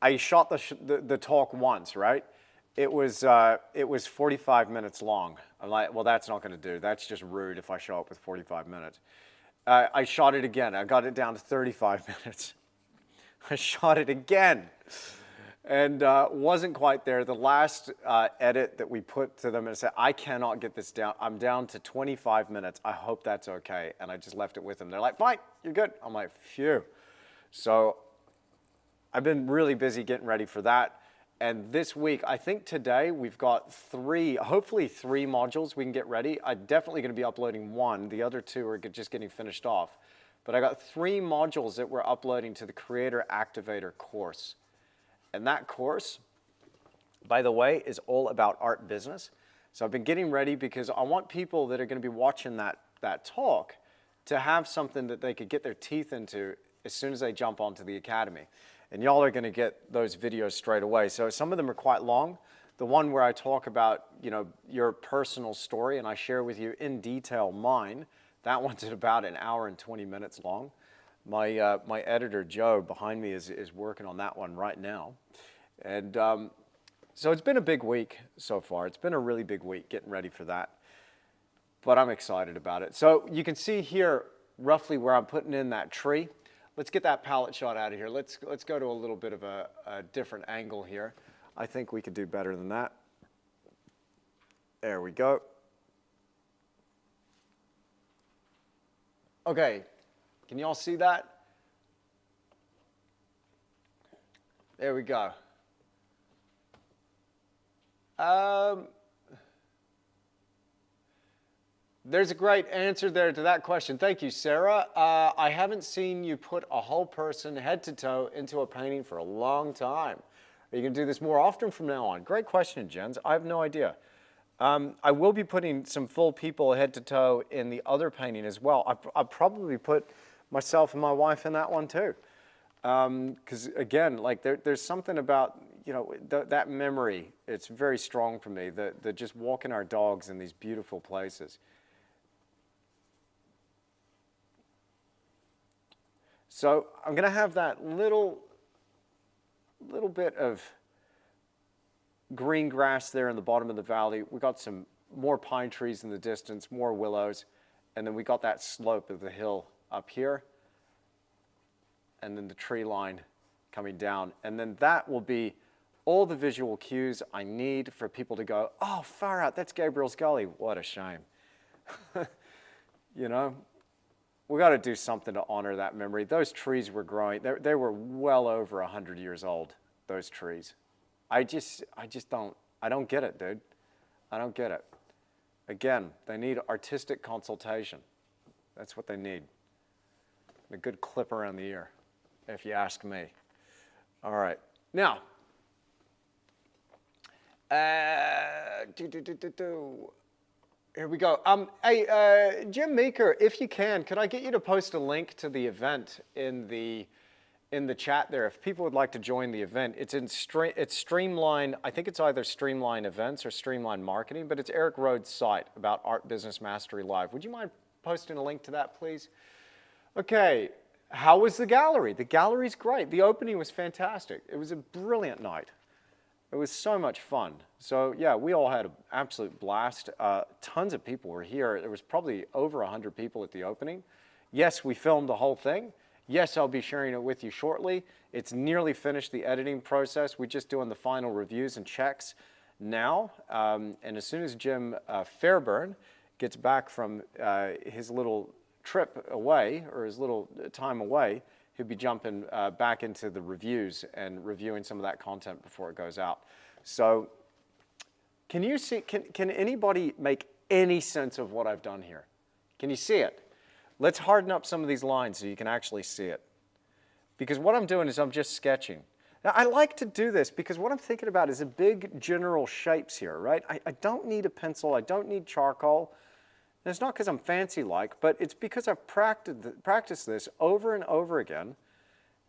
I shot the talk once, right? It was 45 minutes long. I'm like, well, that's not going to do. That's just rude if I show up with 45 minutes. I shot it again. I got it down to 35 minutes. I shot it again. And wasn't quite there. The last edit that we put to them and said, I cannot get this down. I'm down to 25 minutes. I hope that's okay. And I just left it with them. They're like, fine, you're good. I'm like, phew. So I've been really busy getting ready for that. And this week, I think today we've got hopefully three modules we can get ready. I'm definitely going to be uploading one. The other two are just getting finished off. But I got 3 modules that we're uploading to the Creator Activator course. And that course, by the way, is all about art business. So I've been getting ready because I want people that are going to be watching that talk to have something that they could get their teeth into as soon as they jump onto the Academy. And y'all are going to get those videos straight away. So some of them are quite long. The one where I talk about, your personal story and I share with you in detail mine, that one's at about an hour and 20 minutes long. My editor, Joe, behind me is working on that one right now. And so it's been a big week so far. It's been a really big week getting ready for that. But I'm excited about it. So you can see here roughly where I'm putting in that tree. Let's get that palette shot out of here. Let's go to a little bit of a different angle here. I think we could do better than that. There we go. Okay, can you all see that? There we go. There's a great answer there to that question. Thank you, Sarah. I haven't seen you put a whole person head to toe into a painting for a long time. Are you going to do this more often from now on? Great question, Jens. I have no idea. I will be putting some full people head to toe in the other painting as well. I'll probably put myself and my wife in that one too. Because again, like there's something about, that memory, it's very strong for me, the just walking our dogs in these beautiful places. So I'm going to have that little bit of green grass there in the bottom of the valley. We got some more pine trees in the distance, more willows, and then we got that slope of the hill up here, and then the tree line coming down. And then that will be all the visual cues I need for people to go, oh, far out, that's Gabriel's Gully. What a shame. We got to do something to honor that memory. Those trees were growing. They were well over 100 years old, those trees. I don't get it, dude. I don't get it. Again, they need artistic consultation. That's what they need. A good clip around the ear, if you ask me. All right. Now, here we go. Hey, Jim Meeker, if you can, could I get you to post a link to the event in the chat there? If people would like to join the event, it's Streamline. I think it's either Streamline Events or Streamline Marketing, but it's Eric Rhodes' site about Art Business Mastery Live. Would you mind posting a link to that, please? Okay. How was the gallery? The gallery's great. The opening was fantastic. It was a brilliant night. It was so much fun. So yeah, we all had an absolute blast. Tons of people were here. There was probably over 100 people at the opening. Yes, we filmed the whole thing. Yes, I'll be sharing it with you shortly. It's nearly finished the editing process. We're just doing the final reviews and checks now. And as soon as Jim Fairburn gets back from his little trip away, or his little time away, he'll be jumping back into the reviews and reviewing some of that content before it goes out. So can you see, can anybody make any sense of what I've done here? Can you see it? Let's harden up some of these lines so you can actually see it. Because what I'm doing is I'm just sketching. Now, I like to do this because what I'm thinking about is a big general shapes here, right? I don't need a pencil. I don't need charcoal. And it's not because I'm fancy-like, but it's because I've practiced this over and over again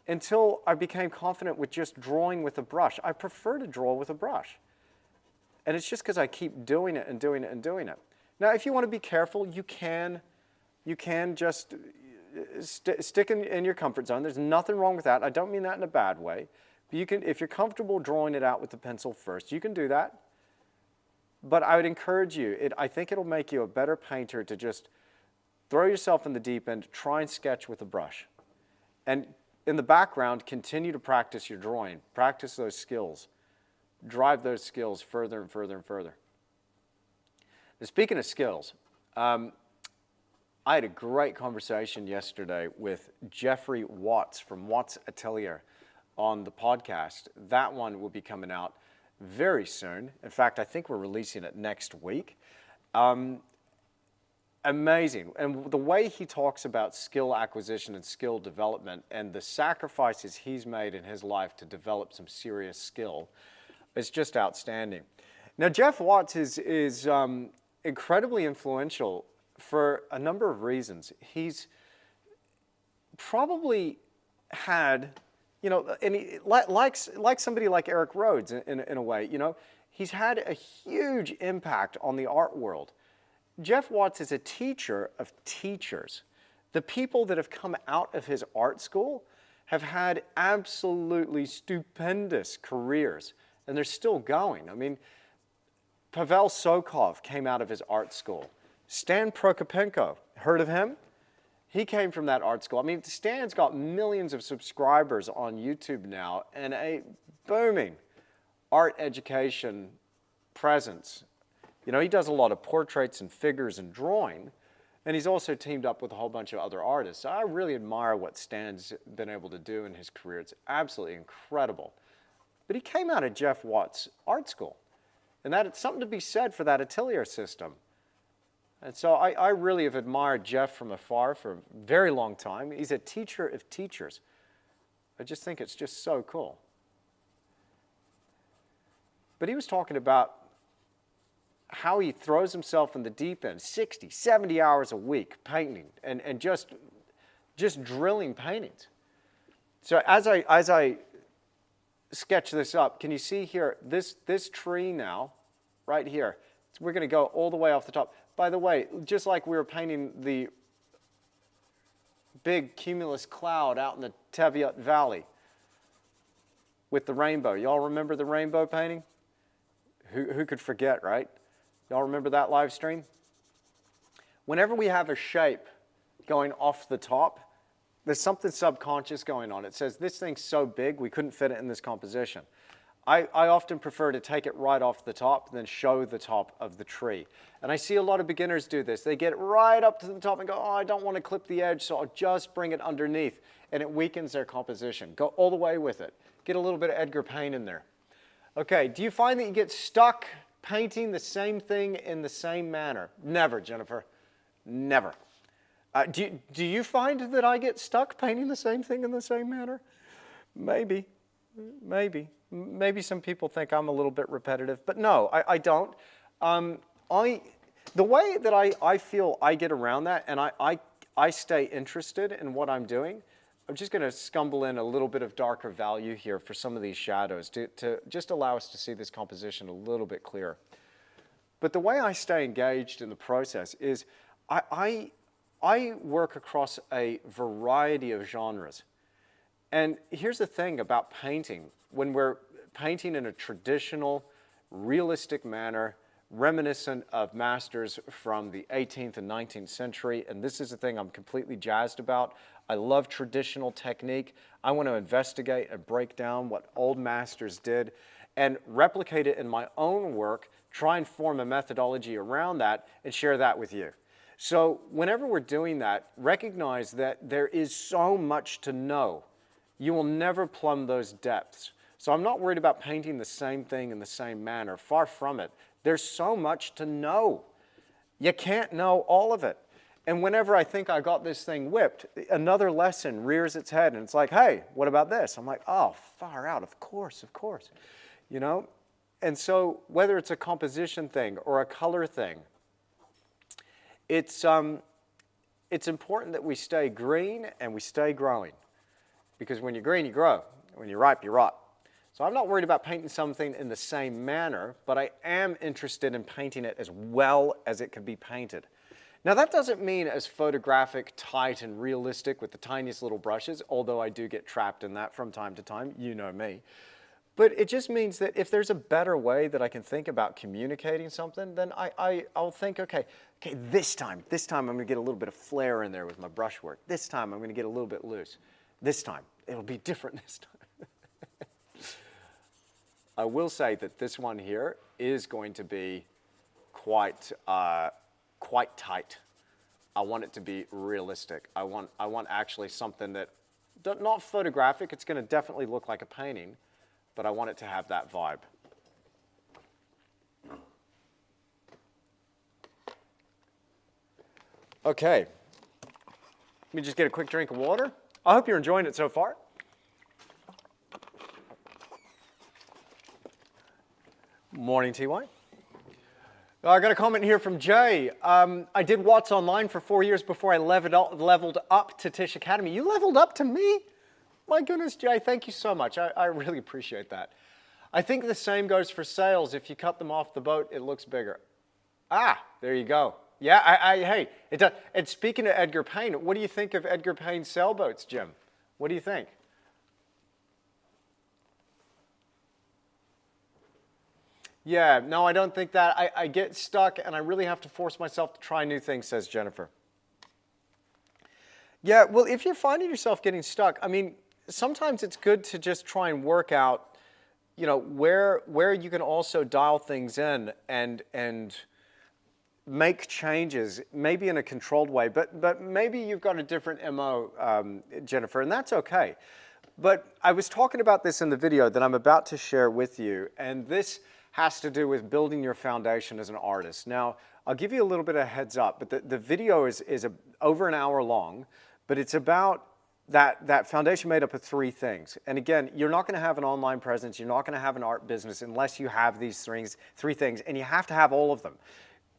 until I became confident with just drawing with a brush. I prefer to draw with a brush. And it's just because I keep doing it and doing it and doing it. Now, if you want to be careful, you can just stick in your comfort zone. There's nothing wrong with that. I don't mean that in a bad way. But you can, if you're comfortable drawing it out with the pencil first, you can do that. But I would encourage you, I think it'll make you a better painter to just throw yourself in the deep end, try and sketch with a brush. And in the background, continue to practice your drawing. Practice those skills. Drive those skills further and further and further. Now, speaking of skills, I had a great conversation yesterday with Jeffrey Watts from Watts Atelier. on the podcast. That one will be coming out very soon. In fact, I think we're releasing it next week. Amazing. And the way he talks about skill acquisition and skill development and the sacrifices he's made in his life to develop some serious skill is just outstanding. Now, Jeff Watts is incredibly influential for a number of reasons. He's probably had, you know, and he, like somebody like Eric Rhodes in a way, you know, he's had a huge impact on the art world. Jeff Watts is a teacher of teachers. The people that have come out of his art school have had absolutely stupendous careers, and they're still going. I mean, Pavel Sokov came out of his art school. Stan Prokopenko, heard of him? He came from that art school. I mean, Stan's got millions of subscribers on YouTube now and a booming art education presence. You know, he does a lot of portraits and figures and drawing, and he's also teamed up with a whole bunch of other artists. I really admire what Stan's been able to do in his career. It's absolutely incredible. But he came out of Jeff Watts' art school, and that's something to be said for that atelier system. And so I really have admired Jeff from afar for a very long time. He's a teacher of teachers. I just think it's just so cool. But he was talking about how he throws himself in the deep end, 60, 70 hours a week painting and just drilling paintings. So as I sketch this up, can you see here, this tree now, right here, we're going to go all the way off the top. By the way, just like we were painting the big cumulus cloud out in the Teviot Valley with the rainbow. Y'all remember the rainbow painting? Who could forget, right? Y'all remember that live stream? Whenever we have a shape going off the top, there's something subconscious going on. It says, this thing's so big, we couldn't fit it in this composition. I often prefer to take it right off the top than show the top of the tree. And I see a lot of beginners do this. They get right up to the top and go, oh, I don't want to clip the edge, so I'll just bring it underneath. And it weakens their composition. Go all the way with it. Get a little bit of Edgar Payne in there. Okay, do you find that you get stuck painting the same thing in the same manner? Never, Jennifer. Never. Do you find that I get stuck painting the same thing in the same manner? Maybe. Maybe. Maybe some people think I'm a little bit repetitive, but no, I don't. The way that I feel I get around that and I stay interested in what I'm doing, I'm just going to scumble in a little bit of darker value here for some of these shadows to just allow us to see this composition a little bit clearer. But the way I stay engaged in the process is I work across a variety of genres. And here's the thing about painting. When we're painting in a traditional, realistic manner, reminiscent of masters from the 18th and 19th century, and this is the thing I'm completely jazzed about. I love traditional technique. I want to investigate and break down what old masters did and replicate it in my own work, try and form a methodology around that, and share that with you. So whenever we're doing that, recognize that there is so much to know. You will never plumb those depths. So I'm not worried about painting the same thing in the same manner. Far from it. There's so much to know. You can't know all of it. And whenever I think I got this thing whipped, another lesson rears its head and it's like, hey, what about this? I'm like, oh, far out, of course, you know? And so whether it's a composition thing or a color thing, it's important that we stay green and we stay growing. Because when you're green, you grow. When you're ripe, you rot. So I'm not worried about painting something in the same manner, but I am interested in painting it as well as it can be painted. Now that doesn't mean as photographic, tight, and realistic with the tiniest little brushes, although I do get trapped in that from time to time, you know me. But it just means that if there's a better way that I can think about communicating something, then I'll think, okay, this time I'm going to get a little bit of flair in there with my brushwork. This time I'm going to get a little bit loose. This time, it'll be different this time. I will say that this one here is going to be quite tight. I want it to be realistic. I want actually something that not photographic. It's going to definitely look like a painting, but I want it to have that vibe. Okay. Let me just get a quick drink of water. I hope you're enjoying it so far. Morning, TY. I got a comment here from Jay. I did Watts Online for 4 years before I leveled up to Tisch Academy. You leveled up to me? My goodness, Jay, thank you so much. I really appreciate that. I think the same goes for sails. If you cut them off the boat, it looks bigger. Ah, there you go. Yeah, hey, it does. And speaking of Edgar Payne, what do you think of Edgar Payne's sailboats, Jim? What do you think? Yeah, no, I don't think that. I get stuck, and I really have to force myself to try new things, says Jennifer. Yeah, well, if you're finding yourself getting stuck, I mean, sometimes it's good to just try and work out, you know, where you can also dial things in and make changes, maybe in a controlled way, but maybe you've got a different MO, Jennifer, and that's okay. But I was talking about this in the video that I'm about to share with you, and this has to do with building your foundation as an artist. Now, I'll give you a little bit of heads up, but the video is over an hour long, but it's about that foundation made up of 3 things. And again, you're not going to have an online presence, you're not going to have an art business unless you have these 3 things, and you have to have all of them.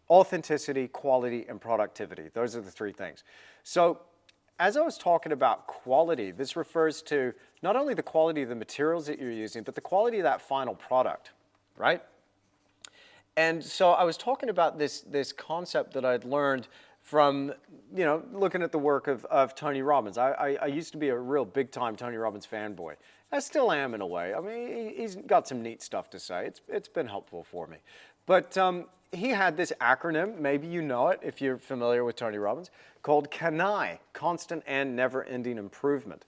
Authenticity, quality, and productivity. Those are the 3 things. So, as I was talking about quality, this refers to not only the quality of the materials that you're using, but the quality of that final product. Right? And so I was talking about this concept that I'd learned from, you know, looking at the work of Tony Robbins. I used to be a real big-time Tony Robbins fanboy. I still am in a way. I mean, he's got some neat stuff to say. It's been helpful for me. But he had this acronym, maybe you know it if you're familiar with Tony Robbins, called CANI, Constant and Never-Ending Improvement.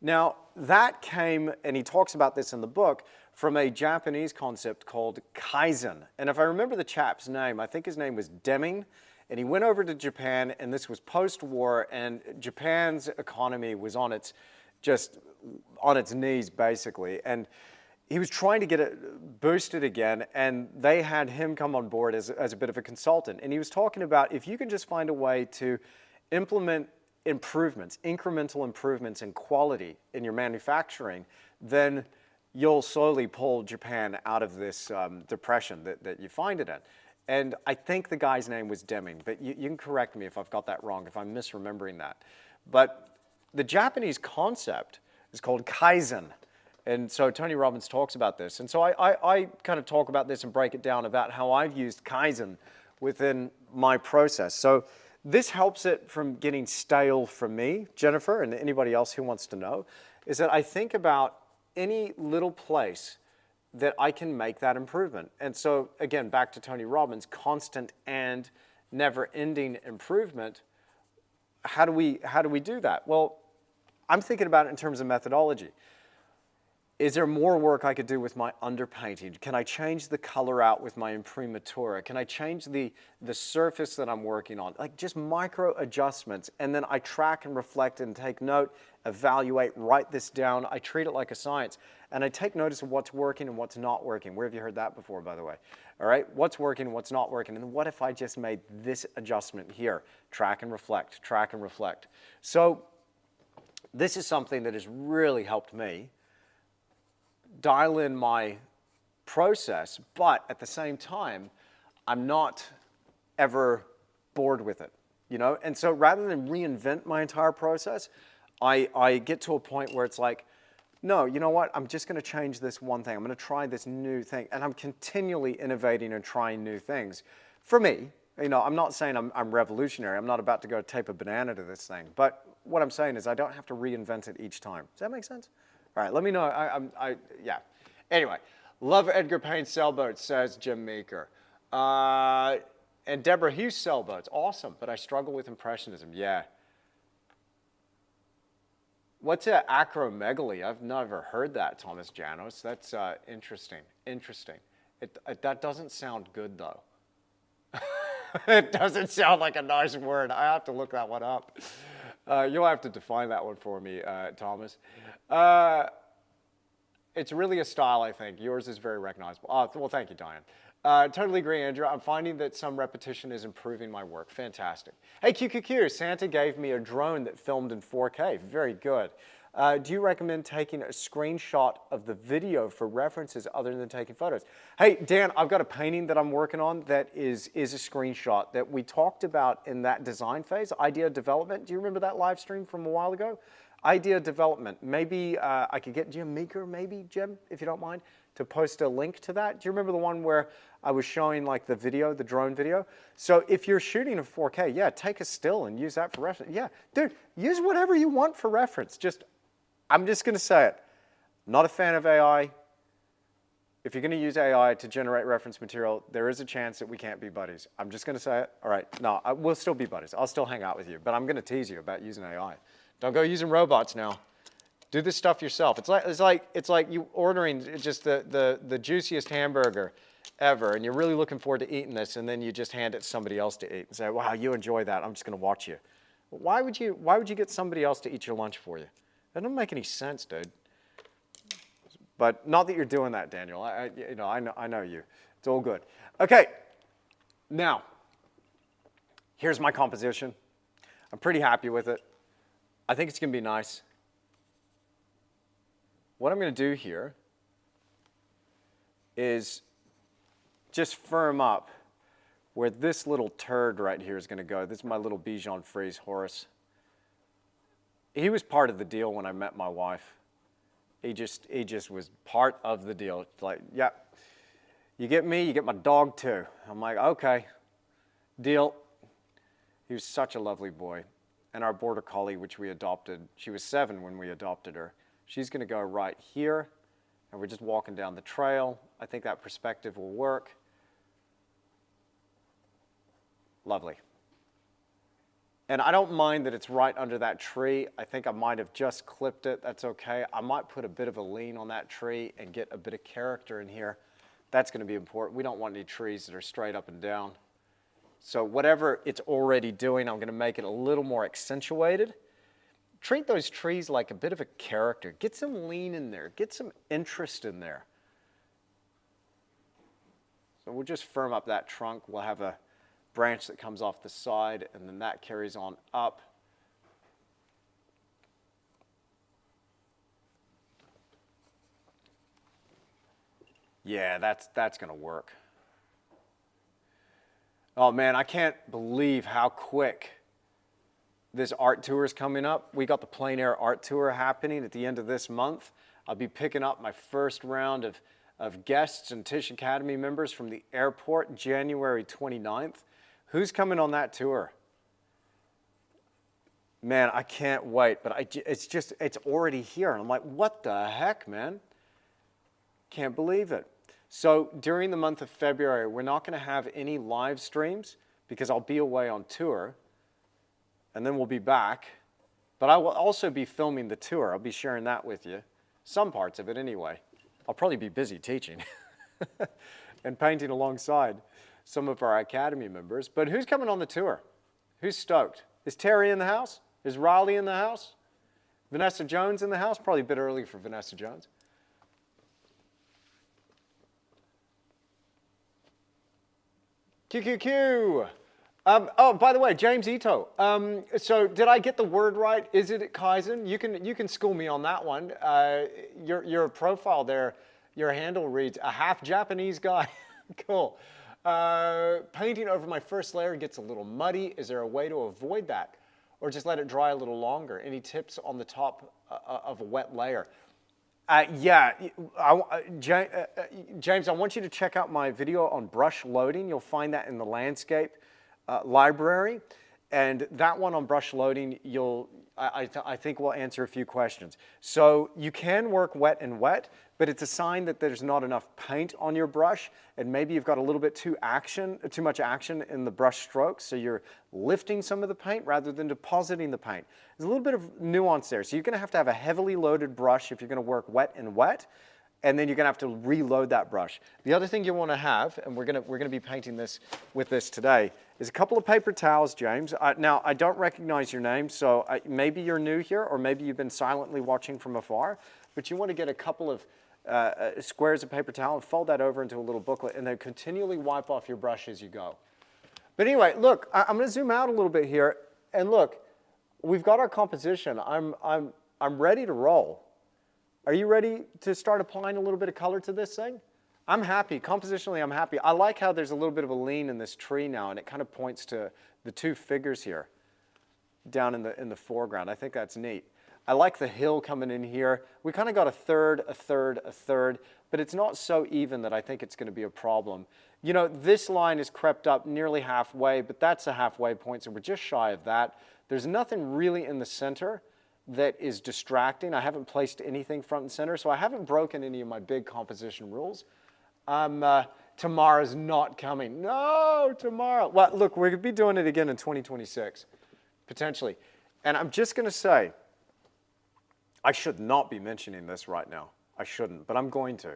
Now, that came, and he talks about this in the book, from a Japanese concept called Kaizen. And if I remember the chap's name, I think his name was Deming, and he went over to Japan, and this was post-war, and Japan's economy was on its knees, basically. And he was trying to get it boosted again, and they had him come on board as a bit of a consultant. And he was talking about if you can just find a way to implement improvements, incremental improvements in quality in your manufacturing, then you'll slowly pull Japan out of this depression that you find it in. And I think the guy's name was Deming, but you can correct me if I've got that wrong, if I'm misremembering that. But the Japanese concept is called Kaizen. And so Tony Robbins talks about this. And so I kind of talk about this and break it down about how I've used Kaizen within my process. So this helps it from getting stale for me, Jennifer, and anybody else who wants to know, is that I think about any little place that I can make that improvement. And so, again, back to Tony Robbins, constant and never-ending improvement. How do we do that? Well, I'm thinking about it in terms of methodology. Is there more work I could do with my underpainting? Can I change the color out with my imprimatura? Can I change the surface that I'm working on? Like just micro adjustments. And then I track and reflect and take note, evaluate, write this down. I treat it like a science. And I take notice of what's working and what's not working. Where have you heard that before, by the way? All right, what's working and what's not working? And what if I just made this adjustment here? Track and reflect, track and reflect. So this is something that has really helped me dial in my process, but at the same time, I'm not ever bored with it, you know? And so rather than reinvent my entire process, I get to a point where it's like, no, you know what? I'm just going to change this one thing. I'm going to try this new thing. And I'm continually innovating and trying new things. For me, you know, I'm not saying I'm revolutionary. I'm not about to go tape a banana to this thing. But what I'm saying is I don't have to reinvent it each time. Does that make sense? All right, let me know. Yeah. Anyway, love Edgar Payne's sailboats, says Jim Meeker. And Deborah Hughes' sailboats, awesome, but I struggle with Impressionism. Yeah. What's an acromegaly? I've never heard that, Thomas Janos. That's interesting. Interesting. That doesn't sound good, though. It doesn't sound like a nice word. I have to look that one up. You'll have to define that one for me, Thomas. It's really a style, I think. Yours is very recognizable. Well, thank you, Diane. Totally agree, Andrew. I'm finding that some repetition is improving my work. Fantastic. Hey, QQQ, Santa gave me a drone that filmed in 4K. Very good. Do you recommend taking a screenshot of the video for references other than taking photos? Hey, Dan, I've got a painting that I'm working on that is a screenshot that we talked about in that design phase, idea development. Do you remember that live stream from a while ago? Idea development. Maybe I could get Jim Meeker, maybe, Jim, if you don't mind, to post a link to that. Do you remember the one where I was showing like the video, the drone video? So if you're shooting in 4K, yeah, take a still and use that for reference. Yeah, dude, use whatever you want for reference. I'm just going to say it. Not a fan of AI. If you're going to use AI to generate reference material, there is a chance that we can't be buddies. I'm just going to say it. All right, no, we'll still be buddies. I'll still hang out with you, but I'm going to tease you about using AI. Don't go using robots now. Do this stuff yourself. It's like you ordering just the juiciest hamburger ever, and you're really looking forward to eating this, and then you just hand it to somebody else to eat and say, "Wow, you enjoy that. I'm just going to watch you." Why would you get somebody else to eat your lunch for you? That doesn't make any sense, dude. But not that you're doing that, Daniel. I know you. It's all good. Okay. Now, here's my composition. I'm pretty happy with it. I think it's going to be nice. What I'm going to do here is just firm up where this little turd right here is going to go. This is my little Bichon Frise Horace. He was part of the deal when I met my wife. He just was part of the deal. It's like, yeah, you get me, you get my dog too. I'm like, okay, deal. He was such a lovely boy. And our border collie, which we adopted, she was 7 when we adopted her. She's going to go right here, and we're just walking down the trail. I think that perspective will work. Lovely. And I don't mind that it's right under that tree. I think I might have just clipped it. That's okay. I might put a bit of a lean on that tree and get a bit of character in here. That's going to be important. We don't want any trees that are straight up and down. So whatever it's already doing, I'm going to make it a little more accentuated. Treat those trees like a bit of a character. Get some lean in there. Get some interest in there. So we'll just firm up that trunk. We'll have a branch that comes off the side, and then that carries on up. Yeah, that's going to work. Oh man, I can't believe how quick this art tour is coming up. We got the plein air art tour happening at the end of this month. I'll be picking up my first round of guests and Tisch Academy members from the airport January 29th. Who's coming on that tour? Man, I can't wait, but it's already here. I'm like, what the heck, man? Can't believe it. So during the month of February, we're not going to have any live streams because I'll be away on tour, and then we'll be back. But I will also be filming the tour. I'll be sharing that with you, some parts of it anyway. I'll probably be busy teaching and painting alongside some of our Academy members. But who's coming on the tour? Who's stoked? Is Terry in the house? Is Riley in the house? Vanessa Jones in the house? Probably a bit early for Vanessa Jones. QQQ. Oh, by the way, James Ito. So did I get the word right? Is it Kaizen? You can school me on that one. Your profile there, your handle reads a half Japanese guy. Cool. Painting over my first layer gets a little muddy. Is there a way to avoid that, or just let it dry a little longer? Any tips on the top of a wet layer? Yeah, James, I want you to check out my video on brush loading. You'll find that in the landscape library. And that one on brush loading, I think will answer a few questions. So you can work wet and wet, but it's a sign that there's not enough paint on your brush, and maybe you've got a little bit too much action in the brush strokes, so you're lifting some of the paint rather than depositing the paint. There's a little bit of nuance there. So you're going to have a heavily loaded brush if you're going to work wet and wet, and then you're going to have to reload that brush. The other thing you want to have, and we're going to be painting this with this today, is a couple of paper towels, James. Now, I don't recognize your name, so maybe you're new here, or maybe you've been silently watching from afar, but you want to get a couple of squares of paper towel and fold that over into a little booklet, and then continually wipe off your brush as you go. But anyway, look, I'm going to zoom out a little bit here, and look, we've got our composition. I'm ready to roll. Are you ready to start applying a little bit of color to this thing? I'm happy. Compositionally, I'm happy. I like how there's a little bit of a lean in this tree now, and it kind of points to the two figures here down in the foreground. I think that's neat. I like the hill coming in here. We kind of got a third, a third, a third, but it's not so even that I think it's going to be a problem. You know, this line is crept up nearly halfway, but that's a halfway point, so we're just shy of that. There's nothing really in the center that is distracting. I haven't placed anything front and center, so I haven't broken any of my big composition rules. Tomorrow's not coming. No, tomorrow. Well, look, we're going to be doing it again in 2026, potentially. And I'm just going to say, I should not be mentioning this right now. I shouldn't, but I'm going to,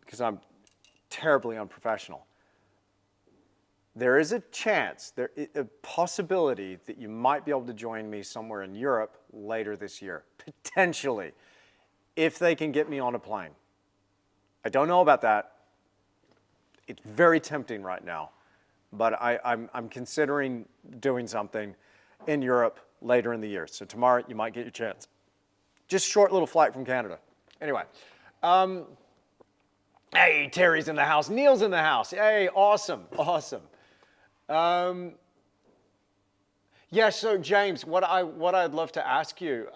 because I'm terribly unprofessional. There is a chance, a possibility that you might be able to join me somewhere in Europe later this year, potentially, if they can get me on a plane. I don't know about that. It's very tempting right now, but I'm considering doing something in Europe later in the year. So tomorrow you might get your chance. Just a short little flight from Canada. Anyway, hey, Terry's in the house. Neil's in the house. Hey, awesome, awesome. Yeah, so James, what I'd love to ask you,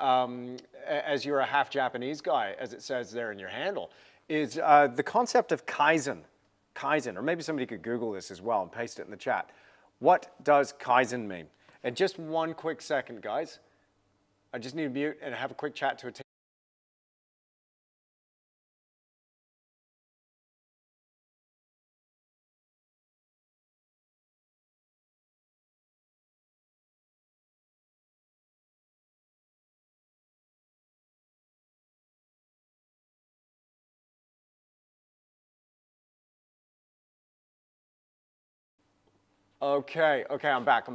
as you're a half Japanese guy, as it says there in your handle, is the concept of Kaizen. Kaizen, or maybe somebody could Google this as well and paste it in the chat. What does Kaizen mean? And just one quick second, guys. I just need to mute and have a quick chat to a team. Okay, I'm back.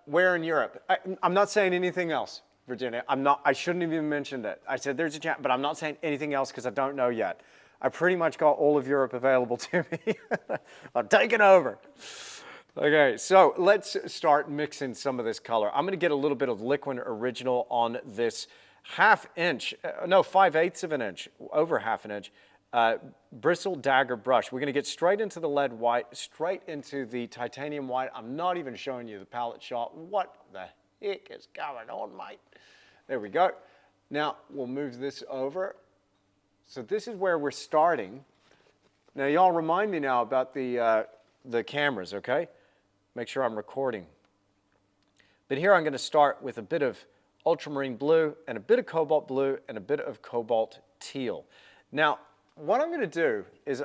Where in Europe? I'm not saying anything else, Virginia. I shouldn't have even mentioned it. I said there's a chance, but I'm not saying anything else because I don't know yet. I pretty much got all of Europe available to me. I'm taking over. Okay, so let's start mixing some of this color. I'm going to get a little bit of Liquid Original on this 1/2 inch, no, 5/8 of an inch, over 1/2 inch, bristle dagger brush. We're going to get straight into the lead white, straight into the titanium white. I'm not even showing you the palette shot. What the heck is going on, mate? There we go. Now, we'll move this over. So this is where we're starting. Now, y'all remind me now about the cameras, okay? Make sure I'm recording. But here I'm going to start with a bit of ultramarine blue and a bit of cobalt blue and a bit of cobalt teal. Now, what I'm going to do is,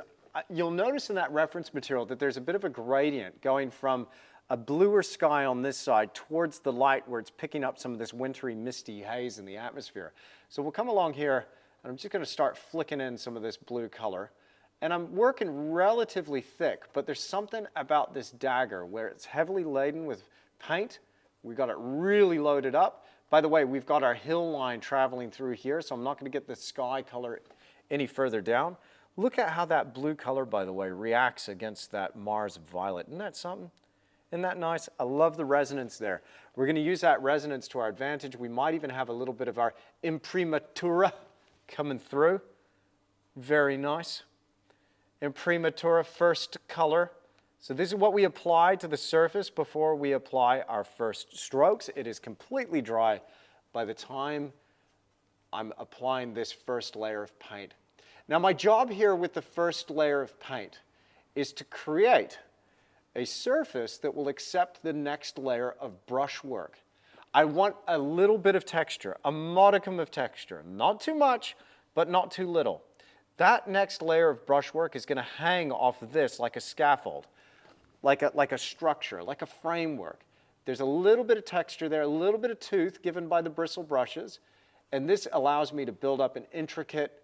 you'll notice in that reference material that there's a bit of a gradient going from a bluer sky on this side towards the light where it's picking up some of this wintry misty haze in the atmosphere. So we'll come along here and I'm just going to start flicking in some of this blue color. And I'm working relatively thick, but there's something about this dagger where it's heavily laden with paint. We've got it really loaded up. By the way, we've got our hill line traveling through here, so I'm not going to get the sky color any further down. Look at how that blue color, by the way, reacts against that Mars violet. Isn't that something? Isn't that nice? I love the resonance there. We're going to use that resonance to our advantage. We might even have a little bit of our imprimatura coming through. Very nice. Imprimatura, first color. So this is what we apply to the surface before we apply our first strokes. It is completely dry by the time I'm applying this first layer of paint. Now my job here with the first layer of paint is to create a surface that will accept the next layer of brushwork. I want a little bit of texture, a modicum of texture, not too much, but not too little. That next layer of brushwork is going to hang off of this like a scaffold, like a structure, like a framework. There's a little bit of texture there, a little bit of tooth given by the bristle brushes, and this allows me to build up an intricate,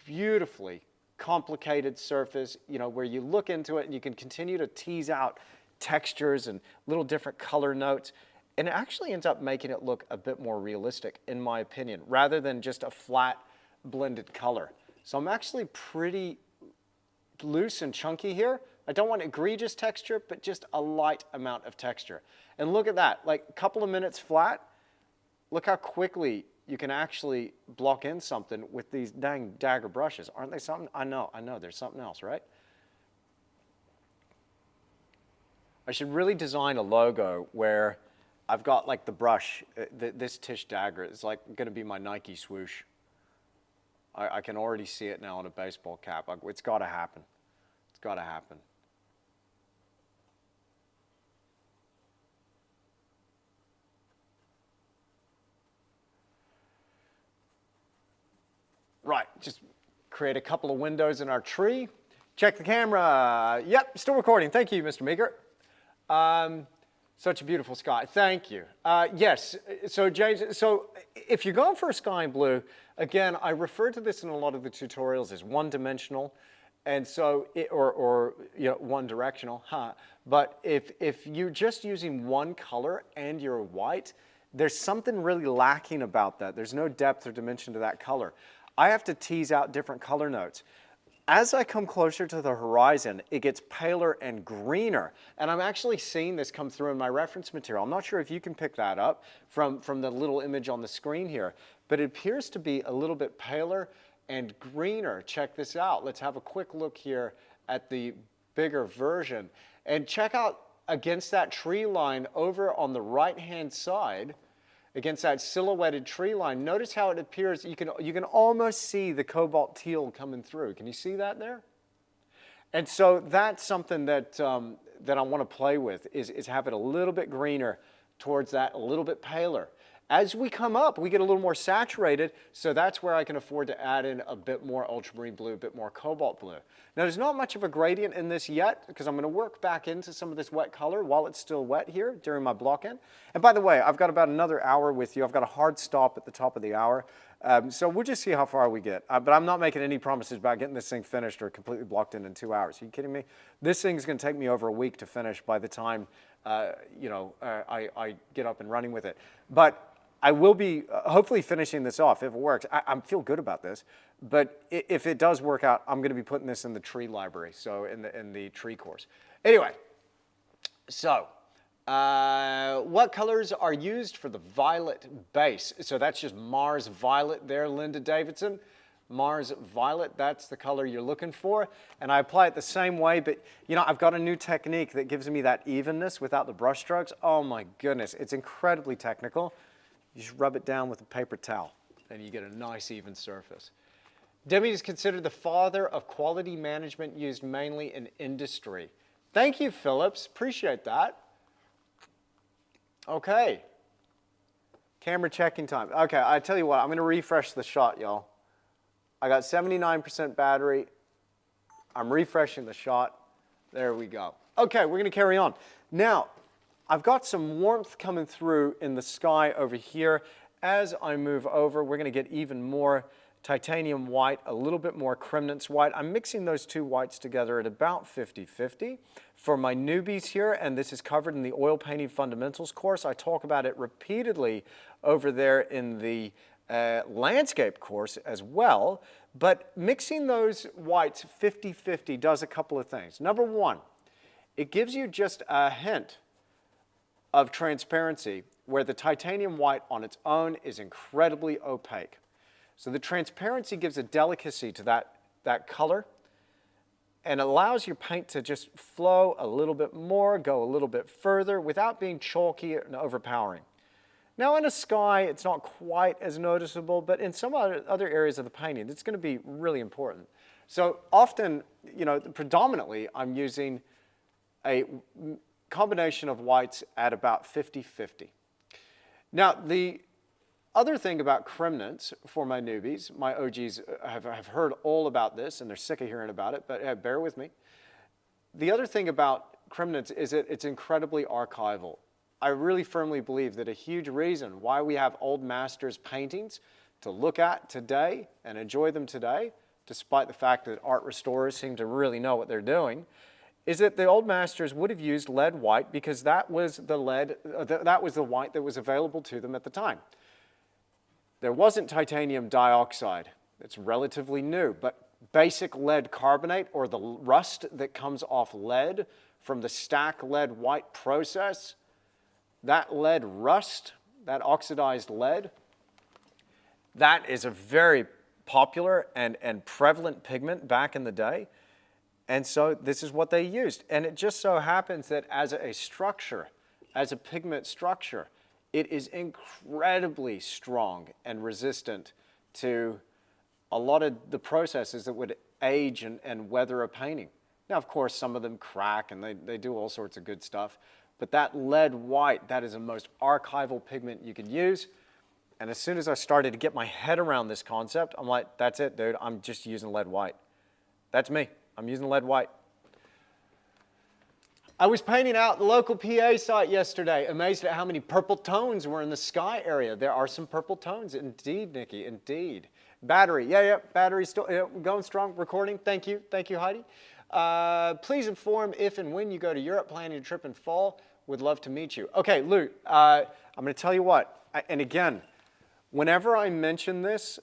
beautifully complicated surface, where you look into it and you can continue to tease out textures and little different color notes. And it actually ends up making it look a bit more realistic, in my opinion, rather than just a flat blended color. So I'm actually pretty loose and chunky here. I don't want egregious texture, but just a light amount of texture. And look at that, like a couple of minutes flat. Look how quickly you can actually block in something with these dang dagger brushes. Aren't they something? I know, there's something else, right? I should really design a logo where I've got like the brush, this Tish dagger is like gonna be my Nike swoosh. I can already see it now on a baseball cap. It's gotta happen. It's gotta happen. Right, just create a couple of windows in our tree. Check the camera. Yep, still recording. Thank you, Mr. Meeker. Such a beautiful sky. Thank you. Yes, so James, so if you're going for a sky blue, again, I refer to this in a lot of the tutorials as one-dimensional, and so, or one-directional, But if you're just using one color and you're white, there's something really lacking about that. There's no depth or dimension to that color. I have to tease out different color notes. As I come closer to the horizon, it gets paler and greener. And I'm actually seeing this come through in my reference material. I'm not sure if you can pick that up from the little image on the screen here, but it appears to be a little bit paler and greener. Check this out. Let's have a quick look here at the bigger version. And check out against that tree line over on the right-hand side, against that silhouetted tree line, notice how it appears, you can almost see the cobalt teal coming through. Can you see that there? And so that's something that, that I want to play with, is have it a little bit greener towards that, a little bit paler. As we come up, we get a little more saturated, so that's where I can afford to add in a bit more ultramarine blue, a bit more cobalt blue. Now, there's not much of a gradient in this yet, because I'm going to work back into some of this wet color while it's still wet here during my block-in. And by the way, I've got about another hour with you. I've got a hard stop at the top of the hour, so we'll just see how far we get. But I'm not making any promises about getting this thing finished or completely blocked in 2 hours. Are you kidding me? This thing's going to take me over a week to finish by the time I get up and running with it. But I will be hopefully finishing this off if it works. I feel good about this, but if it does work out, I'm going to be putting this in the tree library, so in the tree course. Anyway, so what colors are used for the violet base? So that's just Mars Violet there, Linda Davidson. Mars Violet, that's the color you're looking for. And I apply it the same way, but I've got a new technique that gives me that evenness without the brush strokes. Oh my goodness, it's incredibly technical. You just rub it down with a paper towel, and you get a nice even surface. Demi is considered the father of quality management used mainly in industry. Thank you, Phillips. Appreciate that. Okay. Camera checking time. Okay, I tell you what, I'm going to refresh the shot, y'all. I got 79% battery. I'm refreshing the shot. There we go. Okay, we're going to carry on. Now, I've got some warmth coming through in the sky over here. As I move over, we're going to get even more titanium white, a little bit more Kremnitz white. I'm mixing those two whites together at about 50-50. For my newbies here, and this is covered in the Oil Painting Fundamentals course, I talk about it repeatedly over there in the landscape course as well. But mixing those whites 50-50 does a couple of things. Number one, it gives you just a hint of transparency, where the titanium white on its own is incredibly opaque. So the transparency gives a delicacy to that color and allows your paint to just flow a little bit more, go a little bit further without being chalky and overpowering. Now in a sky, it's not quite as noticeable, but in some other areas of the painting, it's going to be really important. So often, predominantly, I'm using a combination of whites at about 50-50. Now, the other thing about Kremnitz for my newbies, my OGs have heard all about this, and they're sick of hearing about it, but bear with me. The other thing about Kremnitz is that it's incredibly archival. I really firmly believe that a huge reason why we have old masters' paintings to look at today and enjoy them today despite the fact that art restorers seem to really know what they're doing, is that the old masters would have used lead white because that was the white that was available to them at the time. There wasn't titanium dioxide. It's relatively new, but basic lead carbonate, or the rust that comes off lead from the stack lead white process, that lead rust, that oxidized lead, that is a very popular and prevalent pigment back in the day. And so this is what they used. And it just so happens that as a structure, as a pigment structure, it is incredibly strong and resistant to a lot of the processes that would age and weather a painting. Now, of course, some of them crack and they do all sorts of good stuff. But that lead white, that is the most archival pigment you could use. And as soon as I started to get my head around this concept, I'm like, that's it, dude. I'm just using lead white. That's me. I'm using lead white. I was painting out the local PA site yesterday, amazed at how many purple tones were in the sky area. There are some purple tones. Indeed, Nikki, indeed. Battery, yeah, battery's still going strong. Recording, thank you, Heidi. Please inform if and when you go to Europe, planning a trip in fall. Would love to meet you. Okay, Lou, I'm going to tell you what, and again, whenever I mention this,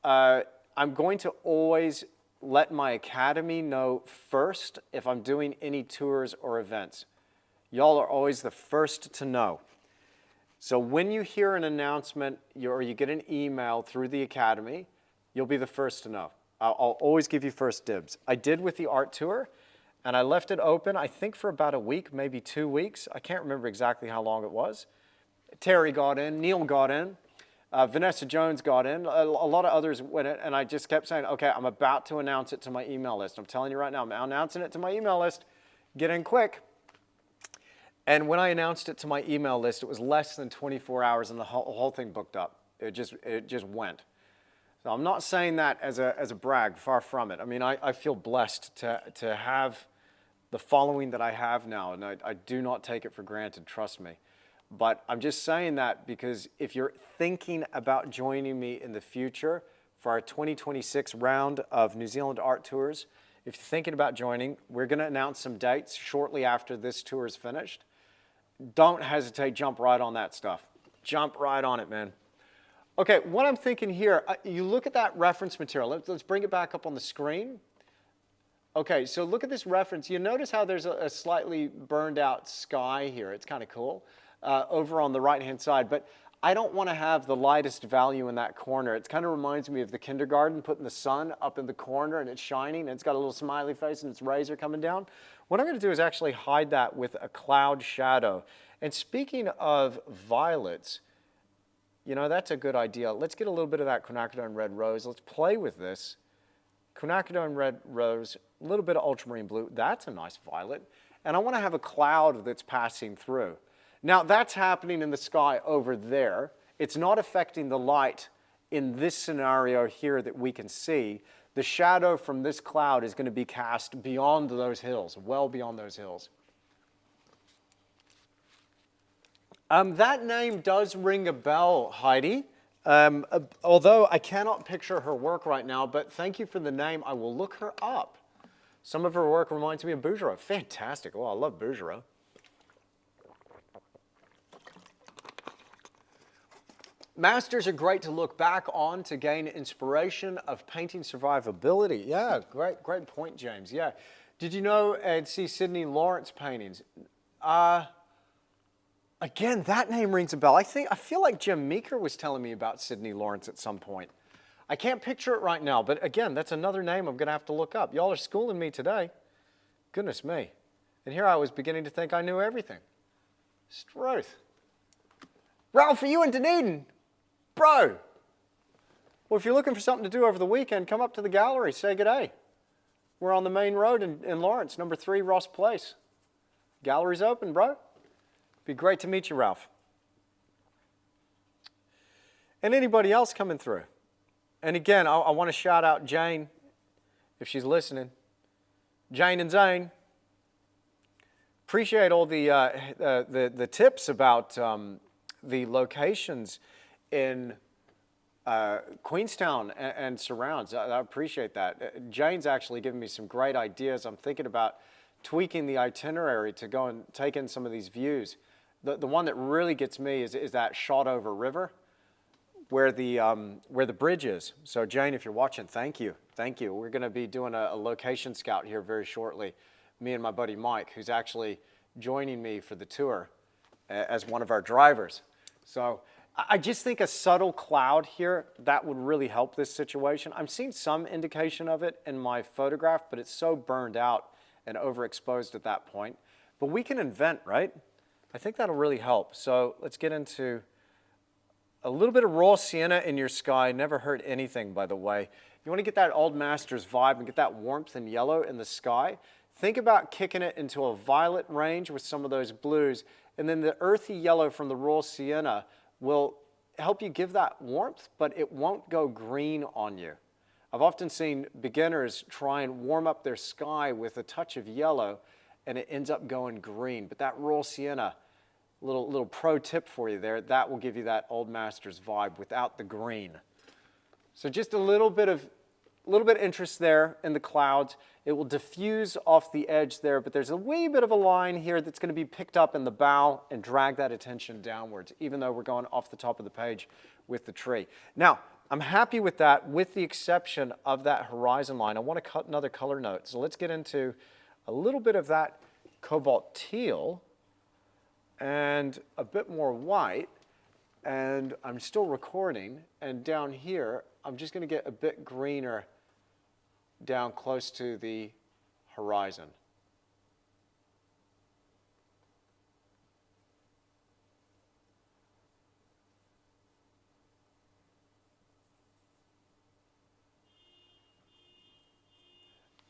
I'm going to always let my academy know first if I'm doing any tours or events. Y'all are always the first to know. So when you hear an announcement or you get an email through the academy, you'll be the first to know. I'll always give you first dibs. I did with the art tour, and I left it open, I think for about a week, maybe 2 weeks. I can't remember exactly how long it was. Terry got in, Neil got in. Vanessa Jones got in, a lot of others went in, and I just kept saying, okay, I'm about to announce it to my email list. I'm telling you right now, I'm announcing it to my email list. Get in quick. And when I announced it to my email list, it was less than 24 hours and the whole thing booked up. It just went. So I'm not saying that as a brag, far from it. I mean, I feel blessed to have the following that I have now, and I do not take it for granted, trust me. But I'm just saying that because if you're thinking about joining me in the future for our 2026 round of New Zealand art tours, if you're thinking about joining, we're going to announce some dates shortly after this tour is finished. Don't hesitate, jump right on that stuff. Jump right on it, man. Okay, what I'm thinking here, you look at that reference material. Let's bring it back up on the screen. Okay, so look at this reference. You notice how there's a slightly burned out sky here. It's kind of cool. Over on the right-hand side, but I don't want to have the lightest value in that corner. It kind of reminds me of the kindergarten, putting the sun up in the corner and it's shining and it's got a little smiley face and its rays are coming down. What I'm going to do is actually hide that with a cloud shadow. And speaking of violets, you know, that's a good idea. Let's get a little bit of that quinacridone red rose. Let's play with this. Quinacridone red rose, a little bit of ultramarine blue. That's a nice violet. And I want to have a cloud that's passing through. Now, that's happening in the sky over there. It's not affecting the light in this scenario here that we can see. The shadow from this cloud is going to be cast beyond those hills, well beyond those hills. That name does ring a bell, Heidi. Although I cannot picture her work right now, but thank you for the name. I will look her up. Some of her work reminds me of Bouguereau. Fantastic. Oh, I love Bouguereau. Masters are great to look back on to gain inspiration of painting survivability. Yeah, great point, James. Yeah. Did you know and see Sidney Lawrence paintings? Again, that name rings a bell. I feel like Jim Meeker was telling me about Sidney Lawrence at some point. I can't picture it right now, but again, that's another name I'm going to have to look up. Y'all are schooling me today. Goodness me. And here I was beginning to think I knew everything. Struth. Ralph, are you in Dunedin? Bro, well, if you're looking for something to do over the weekend, come up to the gallery, say good day. We're on the main road in Lawrence, number 3 Ross Place. Gallery's open, bro. Be great to meet you, Ralph. And anybody else coming through. And again, I want to shout out Jane, if she's listening. Jane and Zane. Appreciate all the tips about the locations in Queenstown and surrounds. I appreciate that. Jane's actually given me some great ideas. I'm thinking about tweaking the itinerary to go and take in some of these views. The one that really gets me is that shot over river where the bridge is. So Jane, if you're watching, thank you. Thank you. We're going to be doing a location scout here very shortly. Me and my buddy Mike, who's actually joining me for the tour as one of our drivers. So I just think a subtle cloud here, that would really help this situation. I'm seeing some indication of it in my photograph, but it's so burned out and overexposed at that point. But we can invent, right? I think that'll really help. So let's get into a little bit of raw sienna in your sky. Never hurt anything, by the way. If you want to get that Old Masters vibe and get that warmth and yellow in the sky, think about kicking it into a violet range with some of those blues, and then the earthy yellow from the raw sienna will help you give that warmth, but it won't go green on you. I've often seen beginners try and warm up their sky with a touch of yellow, and it ends up going green. But that raw sienna, little pro tip for you there, that will give you that Old Masters vibe without the green. So just a little bit of interest there in the clouds. It will diffuse off the edge there, but there's a wee bit of a line here that's going to be picked up in the bow and drag that attention downwards, even though we're going off the top of the page with the tree. Now, I'm happy with that, with the exception of that horizon line. I want to cut another color note. So let's get into a little bit of that cobalt teal and a bit more white. And I'm still recording. And down here, I'm just going to get a bit greener down close to the horizon.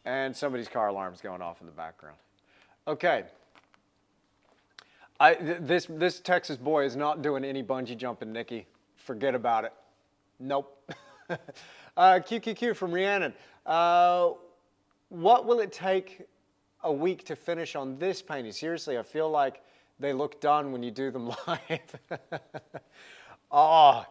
And somebody's car alarm's going off in the background. Okay. This Texas boy is not doing any bungee jumping, Nikki. Forget about it. Nope. QQQ from Rhiannon. What will it take a week to finish on this painting? Seriously, I feel like they look done when you do them live. Oh,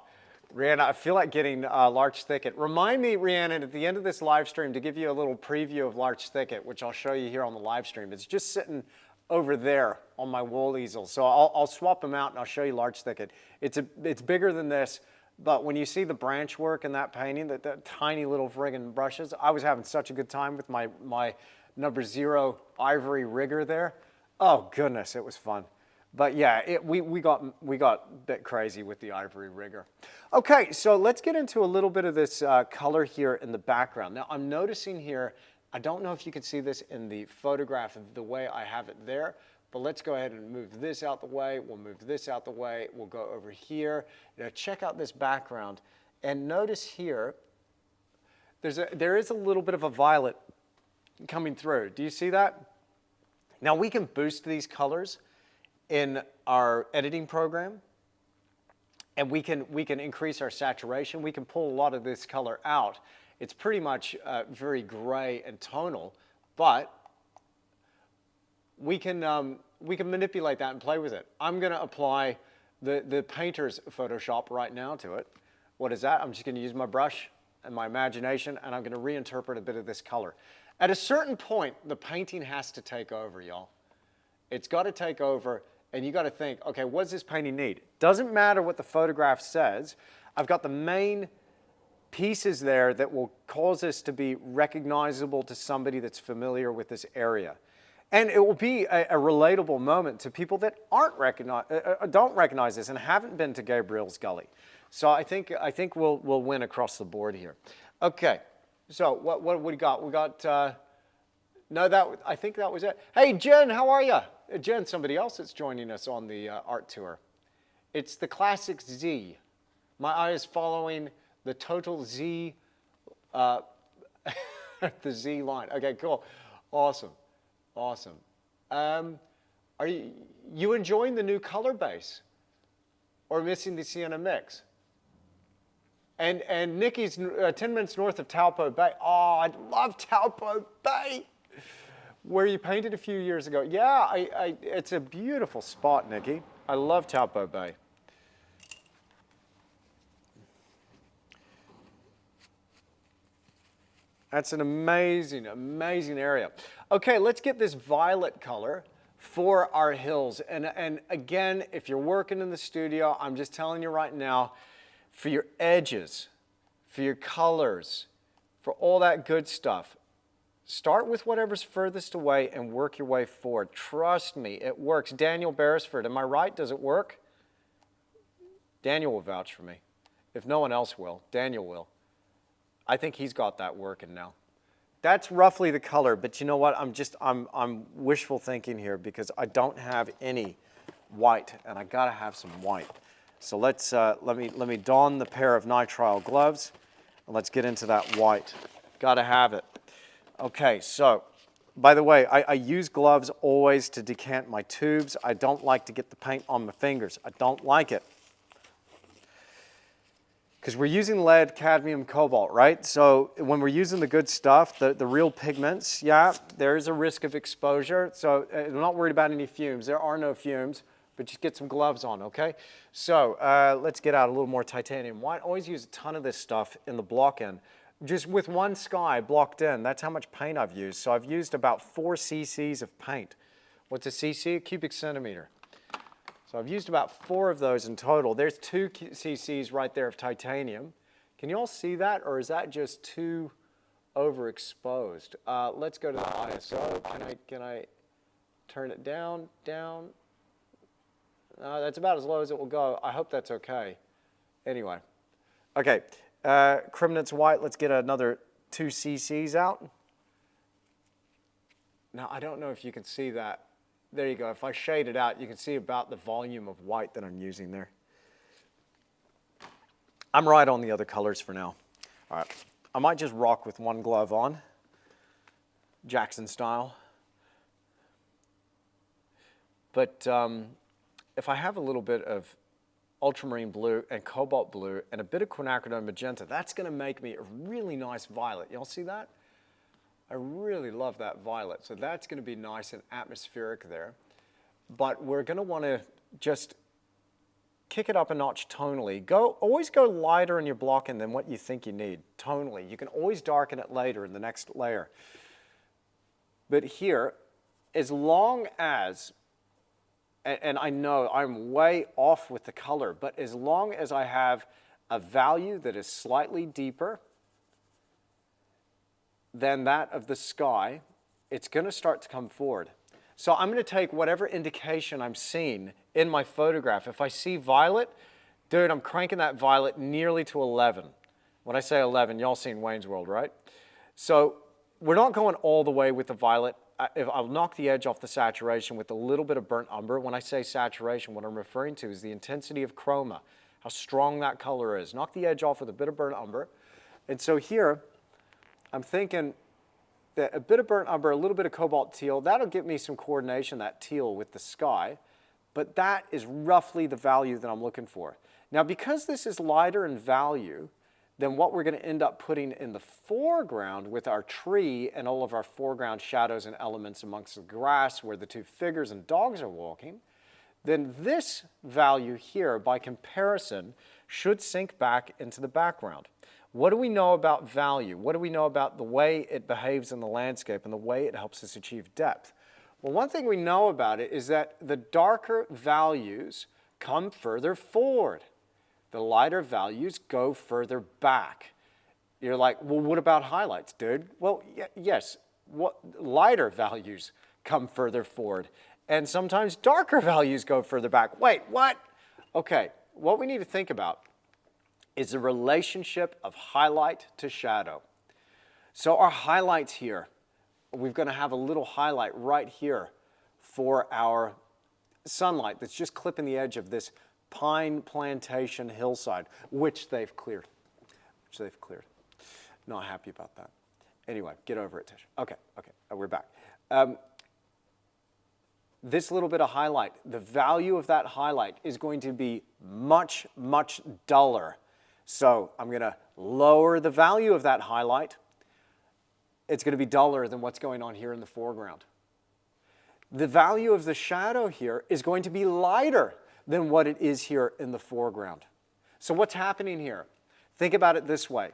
Rhiannon, I feel like getting Larch Thicket. Remind me, Rhiannon, at the end of this live stream to give you a little preview of Larch Thicket, which I'll show you here on the live stream. It's just sitting over there on my wall easel. So I'll swap them out and I'll show you Larch Thicket. It's bigger than this, but when you see the branch work in that painting, that tiny little friggin' brushes, I was having such a good time with my number 0 ivory rigger there. Oh goodness, it was fun. But yeah, we got a bit crazy with the ivory rigger. Okay, so let's get into a little bit of this color here in the background. Now I'm noticing here, I don't know if you can see this in the photograph the way I have it there, but let's go ahead and move this out the way. We'll move this out the way. We'll go over here. Now check out this background and notice here, there is a little bit of a violet coming through. Do you see that? Now we can boost these colors in our editing program, and we can increase our saturation. We can pull a lot of this color out. It's pretty much very gray and tonal, but we can manipulate that and play with it. I'm going to apply the painter's Photoshop right now to it. What is that? I'm just going to use my brush and my imagination, and I'm going to reinterpret a bit of this color. At a certain point, the painting has to take over, y'all. It's got to take over. And you got to think, okay, what does this painting need? Doesn't matter what the photograph says. I've got the main pieces there that will cause this to be recognizable to somebody that's familiar with this area. And it will be a relatable moment to people that don't recognize this and haven't been to Gabriel's Gully. So I think we'll win across the board here. Okay, so what we got? We got, I think that was it. Hey, Jen, how are you? Jen, somebody else that's joining us on the art tour. It's the classic Z. My eye is following the total Z, the Z line. Okay, cool. Awesome. Awesome. Are you enjoying the new color base or missing the sienna mix? And Nikki's 10 minutes north of Taupo Bay. Oh, I love Taupo Bay. Where you painted a few years ago. Yeah, it's a beautiful spot, Nikki. I love Taupo Bay. That's an amazing, amazing area. Okay, let's get this violet color for our hills. And again, if you're working in the studio, I'm just telling you right now, for your edges, for your colors, for all that good stuff, start with whatever's furthest away and work your way forward. Trust me, it works. Daniel Beresford, am I right? Does it work? Daniel will vouch for me. If no one else will, Daniel will. I think he's got that working now. That's roughly the color, but you know what? I'm wishful thinking here because I don't have any white, and I gotta have some white. So let me don the pair of nitrile gloves, and let's get into that white. Gotta have it. Okay, so, by the way, I use gloves always to decant my tubes. I don't like to get the paint on my fingers. I don't like it. Because we're using lead, cadmium, cobalt, right? So when we're using the good stuff, the real pigments, yeah, there is a risk of exposure. So I'm not worried about any fumes. There are no fumes, but just get some gloves on, okay? So let's get out a little more titanium white. Always use a ton of this stuff in the block end. Just with one sky blocked in, that's how much paint I've used. So I've used about 4 cc's of paint. What's a cc? A cubic centimeter. So I've used about 4 of those in total. There's 2 cc's right there of titanium. Can you all see that, or is that just too overexposed? Let's go to the ISO. Can I turn it down? Down? That's about as low as it will go. I hope that's okay. Anyway. Okay. Krimnitz white, let's get another 2 cc's out. Now, I don't know if you can see that. There you go. If I shade it out, you can see about the volume of white that I'm using there. I'm right on the other colors for now. All right. I might just rock with one glove on, Jackson style. But if I have a little bit of ultramarine blue and cobalt blue and a bit of quinacridone magenta, that's going to make me a really nice violet. Y'all see that? I really love that violet. So that's going to be nice and atmospheric there. But we're going to want to just kick it up a notch tonally. Always go lighter in your blocking than what you think you need tonally. You can always darken it later in the next layer. But here, as long as, and I know I'm way off with the color, but as long as I have a value that is slightly deeper than that of the sky, it's going to start to come forward. So I'm going to take whatever indication I'm seeing in my photograph. If I see violet, dude, I'm cranking that violet nearly to 11. When I say 11, y'all seen Wayne's World, right? So we're not going all the way with the violet. I'll knock the edge off the saturation with a little bit of burnt umber. When I say saturation, what I'm referring to is the intensity of chroma, how strong that color is. Knock the edge off with a bit of burnt umber. And so here, I'm thinking that a bit of burnt umber, a little bit of cobalt teal, that'll give me some coordination, that teal with the sky. But that is roughly the value that I'm looking for. Now, because this is lighter in value than what we're going to end up putting in the foreground with our tree and all of our foreground shadows and elements amongst the grass where the 2 figures and dogs are walking, then this value here, by comparison, should sink back into the background. What do we know about value? What do we know about the way it behaves in the landscape and the way it helps us achieve depth? Well, one thing we know about it is that the darker values come further forward. The lighter values go further back. You're like, well, what about highlights, dude? Well, yes, lighter values come further forward. And sometimes darker values go further back. Wait, what? Okay, what we need to think about is the relationship of highlight to shadow. So our highlights here, we're going to have a little highlight right here for our sunlight that's just clipping the edge of this pine plantation hillside, which they've cleared. Not happy about that. Anyway, get over it, Tish. Okay, we're back. This little bit of highlight, the value of that highlight is going to be much, much duller. So I'm going to lower the value of that highlight. It's going to be duller than what's going on here in the foreground. The value of the shadow here is going to be lighter than what it is here in the foreground. So what's happening here? Think about it this way.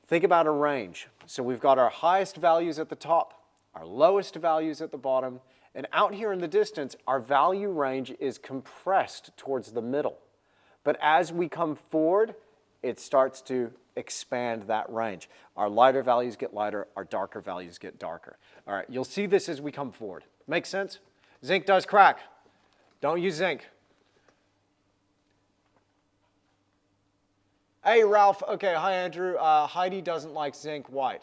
think about a range. So we've got our highest values at the top, our lowest values at the bottom, and out here in the distance, our value range is compressed towards the middle. But as we come forward, it starts to expand that range. Our lighter values get lighter, our darker values get darker. All right, you'll see this as we come forward. Make sense? Zinc does crack. Don't use zinc. Hey, Ralph. Okay, hi, Andrew. Heidi doesn't like zinc white.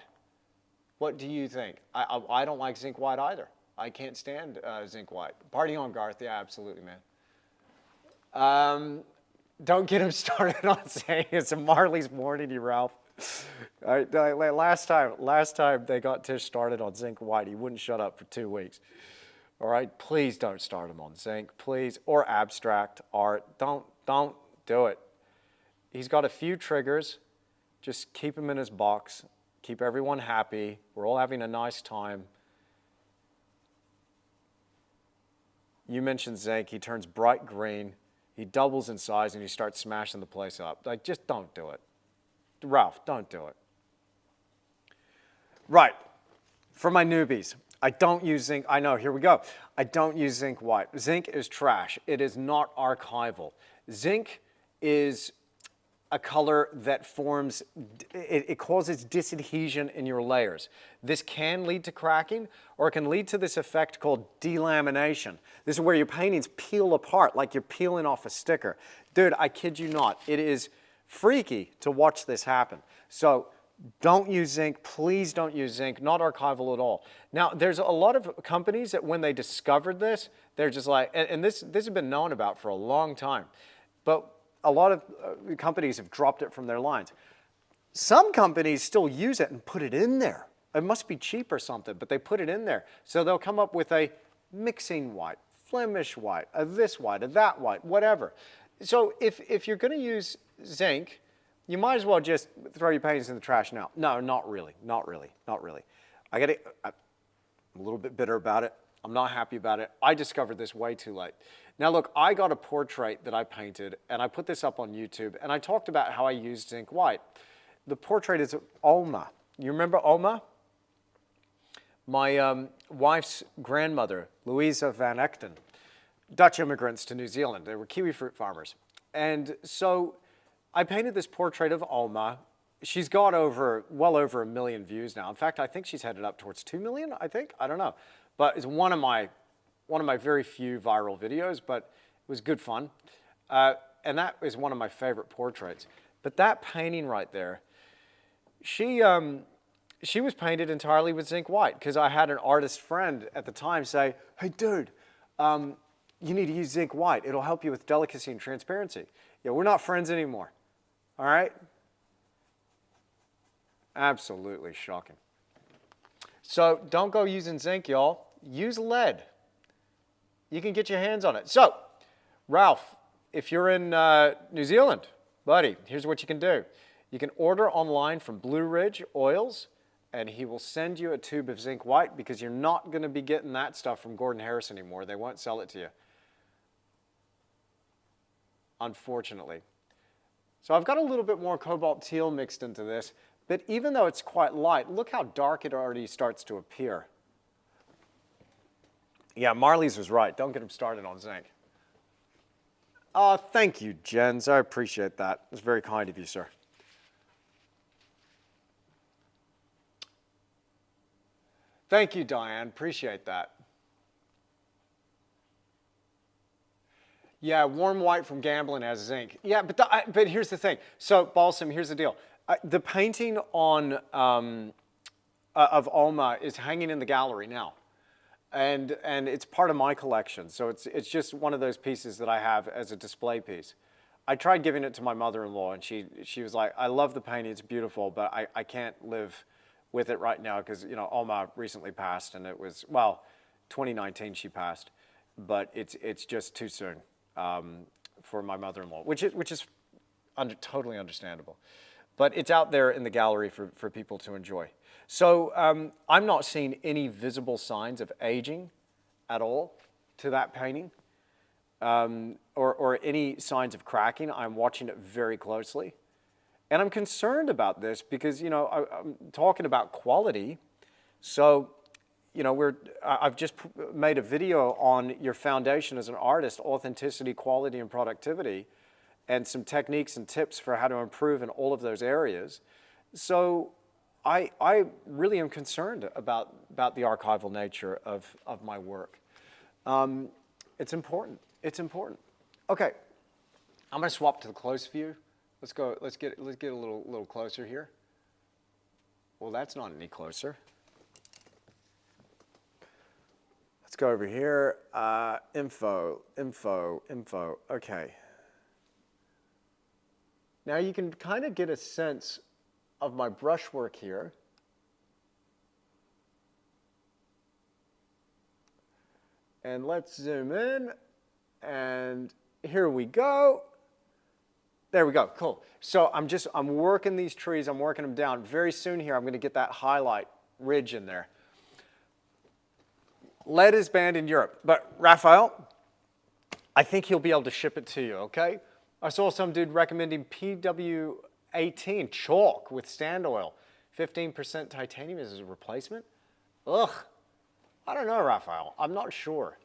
What do you think? I don't like zinc white either. I can't stand zinc white. Party on, Garth. Yeah, absolutely, man. Don't get him started on saying it's a Marley's warning you, Ralph. Last time they got Tish started on zinc white, he wouldn't shut up for 2 weeks. All right, please don't start him on zinc, please, or abstract art. Don't do it. He's got a few triggers. Just keep him in his box. Keep everyone happy. We're all having a nice time. You mentioned zinc. He turns bright green. He doubles in size, and you start smashing the place up. Like, just don't do it. Ralph, don't do it. Right. For my newbies, I don't use zinc. I know, here we go. I don't use zinc white. Zinc is trash. It is not archival. Zinc is a color that forms, it causes disadhesion in your layers. This can lead to cracking, or it can lead to this effect called delamination. This is where your paintings peel apart like you're peeling off a sticker. Dude, I kid you not, it is freaky to watch this happen. So don't use zinc, please don't use zinc, not archival at all. Now, there's a lot of companies that when they discovered this, they're just like, and this has been known about for a long time, but a lot of companies have dropped it from their lines. Some companies still use it and put it in there. It must be cheap or something, but they put it in there. So they'll come up with a mixing white, Flemish white, a this white, a that white, whatever. So if you're going to use zinc, you might as well just throw your paintings in the trash now. No, not really, not really, not really. I'm a little bit bitter about it. I'm not happy about it. I discovered this way too late. Now look, I got a portrait that I painted, and I put this up on YouTube, and I talked about how I used zinc white. The portrait is of Oma. You remember Oma? My wife's grandmother, Louisa van Echten, Dutch immigrants to New Zealand. They were kiwi fruit farmers. And so I painted this portrait of Oma. She's got well over 1 million views now. In fact, I think she's headed up towards 2 million, I think. I don't know. But it's one of my very few viral videos, but it was good fun. And that is one of my favorite portraits. But that painting right there, she was painted entirely with zinc white, because I had an artist friend at the time say, hey dude, you need to use zinc white. It'll help you with delicacy and transparency. Yeah, we're not friends anymore, all right? Absolutely shocking. So don't go using zinc, y'all. Use lead. You can get your hands on it. So, Ralph, if you're in New Zealand, buddy, here's what you can do. You can order online from Blue Ridge Oils, and he will send you a tube of zinc white, because you're not going to be getting that stuff from Gordon Harris anymore. They won't sell it to you, unfortunately. So I've got a little bit more cobalt teal mixed into this, but even though it's quite light, look how dark it already starts to appear. Yeah, Marley's was right. Don't get him started on zinc. Oh, thank you, Jens. I appreciate that. It's very kind of you, sir. Thank you, Diane. Appreciate that. Yeah, warm white from gambling has zinc. Yeah, but here's the thing. So, Balsam, here's the deal. The painting on of Alma is hanging in the gallery now. And it's part of my collection, so it's just one of those pieces that I have as a display piece. I tried giving it to my mother-in-law, and she was like, I love the painting, it's beautiful, but I can't live with it right now, because, you know, Alma recently passed, and it was, well, 2019 she passed, but it's just too soon for my mother-in-law, which is totally understandable. But it's out there in the gallery for people to enjoy. So I'm not seeing any visible signs of aging at all to that painting, or any signs of cracking. I'm watching it very closely. And I'm concerned about this because, you know, I'm talking about quality. So, you know, I've just made a video on your foundation as an artist, authenticity, quality, and productivity, and some techniques and tips for how to improve in all of those areas. So I really am concerned about the archival nature of my work. It's important. It's important. Okay, I'm going to swap to the close view. Let's go. Let's get a little closer here. Well, that's not any closer. Let's go over here. Info. Okay. Now you can kind of get a sense of my brushwork here. And let's zoom in. And here we go. There we go, cool. So I'm working these trees, I'm working them down. Very soon here, I'm gonna get that highlight ridge in there. Lead is banned in Europe, but Raphael, I think he'll be able to ship it to you, okay? I saw some dude recommending PW18 chalk with stand oil, 15% titanium as a replacement. Ugh, I don't know, Raphael, I'm not sure.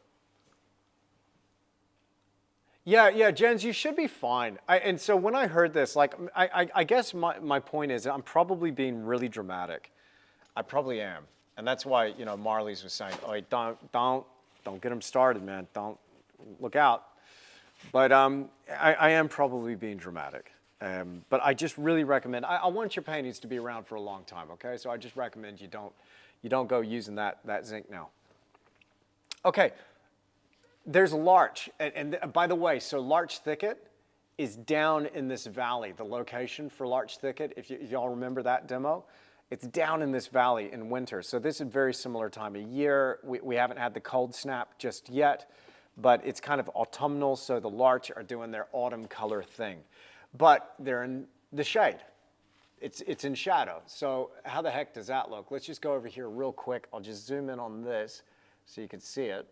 Yeah, Jens, you should be fine. And so when I heard this, like, I guess my point is I'm probably being really dramatic. I probably am. And that's why, you know, Marley's was saying, oh, don't get him started, man. Don't, look out. But I am probably being dramatic. But I just really recommend, I want your paintings to be around for a long time, okay? So I just recommend you don't go using that zinc now. Okay. There's larch, and by the way, so Larch Thicket is down in this valley. The location for Larch Thicket, if y'all remember that demo, it's down in this valley in winter. So this is a very similar time of year. We haven't had the cold snap just yet, but it's kind of autumnal, so the larch are doing their autumn color thing. But they're in the shade. It's in shadow. So how the heck does that look? Let's just go over here real quick. I'll just zoom in on this so you can see it.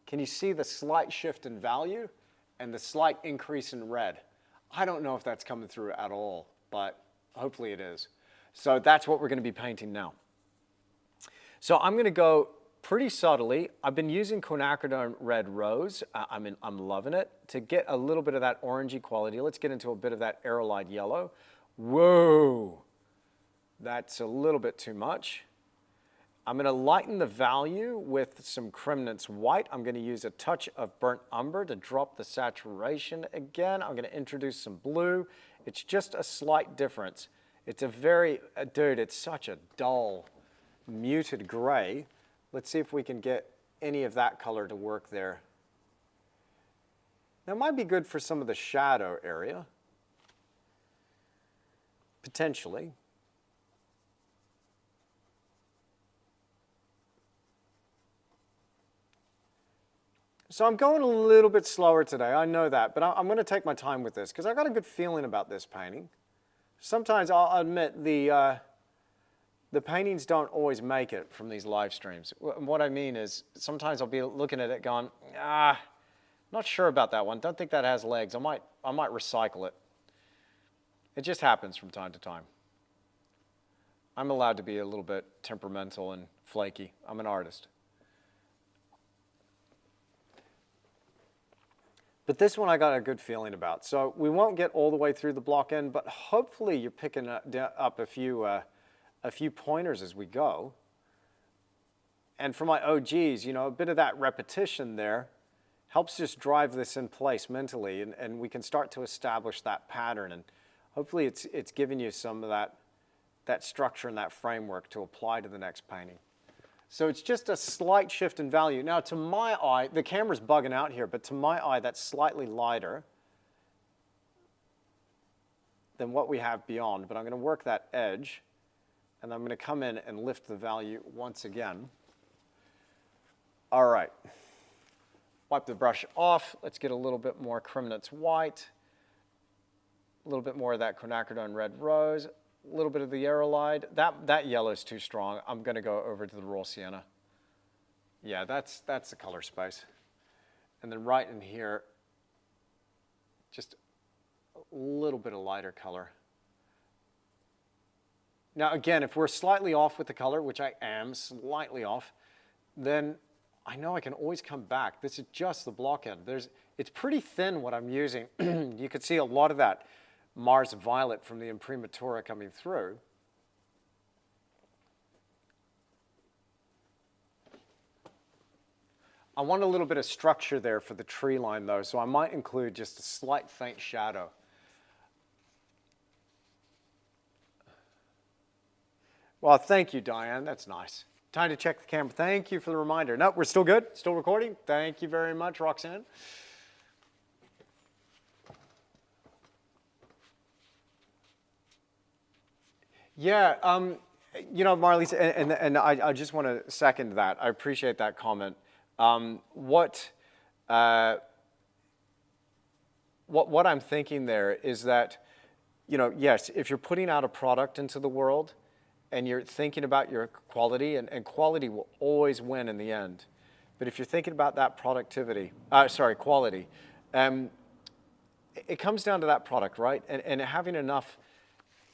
Can you see the slight shift in value and the slight increase in red? I don't know if that's coming through at all, but hopefully it is. So that's what we're going to be painting now. So I'm going to go pretty subtly. I've been using quinacridone red rose. I'm loving it. To get a little bit of that orangey quality, let's get into a bit of that aerolite yellow. Whoa, that's a little bit too much. I'm going to lighten the value with some Cremnitz white. I'm going to use a touch of burnt umber to drop the saturation again. I'm going to introduce some blue. It's just a slight difference. It's a very, dude, it's such a dull, muted gray. Let's see if we can get any of that color to work there. That might be good for some of the shadow area, potentially. So I'm going a little bit slower today, I know that, but I'm going to take my time with this because I got a good feeling about this painting. Sometimes I'll admit the paintings don't always make it from these live streams. What I mean is sometimes I'll be looking at it going, not sure about that one. Don't think that has legs. I might recycle it. It just happens from time to time. I'm allowed to be a little bit temperamental and flaky. I'm an artist. But this one I got a good feeling about. So we won't get all the way through the block end, but hopefully you're picking up a few pointers as we go. And for my OGs, you know, a bit of that repetition there helps just drive this in place mentally, and we can start to establish that pattern. And hopefully it's giving you some of that structure and that framework to apply to the next painting. So it's just a slight shift in value. Now to my eye, the camera's bugging out here, but to my eye that's slightly lighter than what we have beyond. But I'm going to work that edge, and I'm going to come in and lift the value once again. All right. Wipe the brush off. Let's get a little bit more Cremnitz white, a little bit more of that quinacridone red rose. A little bit of the aerolite. That yellow is too strong. I'm going to go over to the raw sienna. Yeah, that's the color space. And then right in here, just a little bit of lighter color. Now again, if we're slightly off with the color, which I am slightly off, then I know I can always come back. This is just the block end. It's pretty thin what I'm using. You could see a lot of that Mars Violet from the Imprimatura coming through. I want a little bit of structure there for the tree line though, so I might include just a slight faint shadow. Well, thank you, Diane. That's nice. Time to check the camera. Thank you for the reminder. No, we're still good. Still recording. Thank you very much, Roxanne. Yeah, you know, Marlise, and I just want to second that. I appreciate that comment. What I'm thinking there is that, you know, yes, if you're putting out a product into the world, and you're thinking about your quality, and quality will always win in the end. But if you're thinking about that quality, it comes down to that product, right? And having enough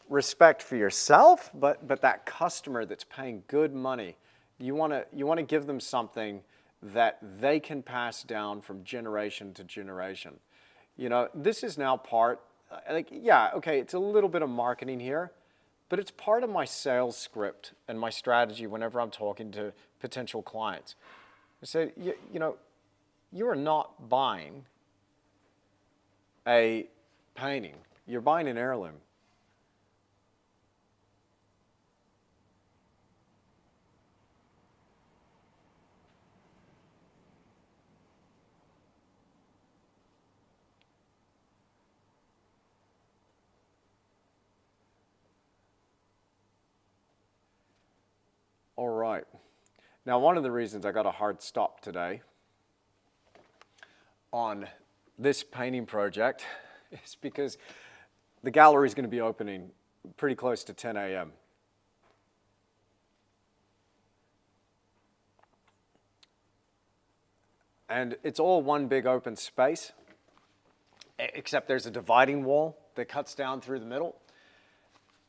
respect for yourself, but that customer that's paying good money, you want to give them something that they can pass down from generation to generation. You know, this is now part, like, yeah, okay, it's a little bit of marketing here, but it's part of my sales script and my strategy whenever I'm talking to potential clients. I say, you know, you are not buying a painting. You're buying an heirloom. All right. Now, one of the reasons I got a hard stop today on this painting project is because the gallery is going to be opening pretty close to 10 a.m. And it's all one big open space, except there's a dividing wall that cuts down through the middle.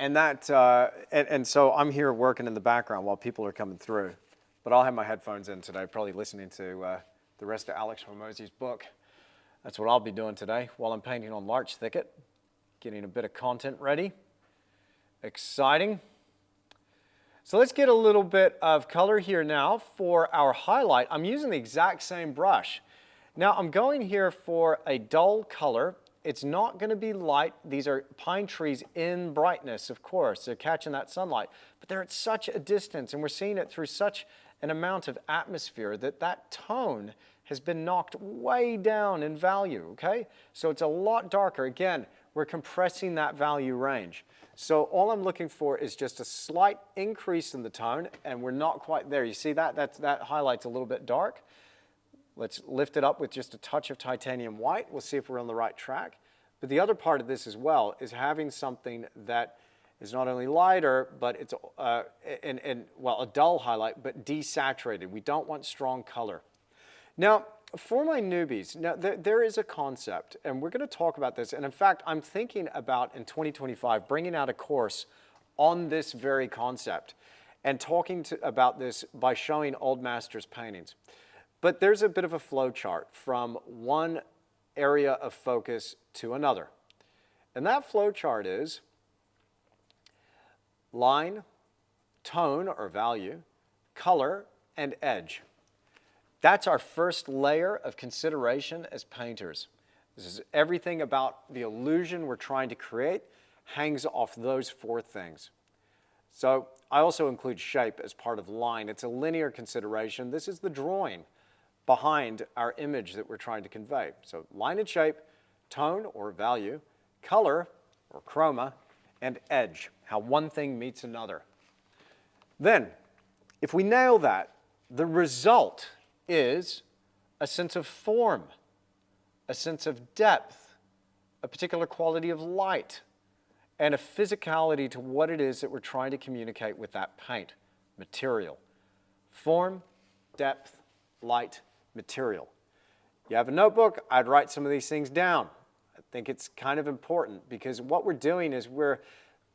And and so I'm here working in the background while people are coming through. But I'll have my headphones in today, probably listening to the rest of Alex Hormozi's book. That's what I'll be doing today while I'm painting on Larch Thicket, getting a bit of content ready. Exciting. So let's get a little bit of color here now for our highlight. I'm using the exact same brush. Now I'm going here for a dull color. It's not going to be light. These are pine trees in brightness, of course. They're catching that sunlight. But they're at such a distance, and we're seeing it through such an amount of atmosphere that tone has been knocked way down in value, okay? So it's a lot darker. Again, we're compressing that value range. So all I'm looking for is just a slight increase in the tone, and we're not quite there. You see that? That highlight's a little bit dark. Let's lift it up with just a touch of titanium white. We'll see if we're on the right track. But the other part of this as well is having something that is not only lighter, but it's well, a dull highlight, but desaturated. We don't want strong color. Now, for my newbies, now there is a concept, and we're going to talk about this. And in fact, I'm thinking about in 2025 bringing out a course on this very concept and talking about this by showing old masters paintings. But there's a bit of a flow chart from one area of focus to another. And that flow chart is line, tone or value, color, and edge. That's our first layer of consideration as painters. This is everything about the illusion we're trying to create hangs off those four things. So I also include shape as part of line. It's a linear consideration. This is the drawing behind our image that we're trying to convey. So line and shape, tone or value, color or chroma, and edge, how one thing meets another. Then, if we nail that, the result is a sense of form, a sense of depth, a particular quality of light, and a physicality to what it is that we're trying to communicate with that paint material. Form, depth, light, material. You have a notebook, I'd write some of these things down. I think it's kind of important because what we're doing is we're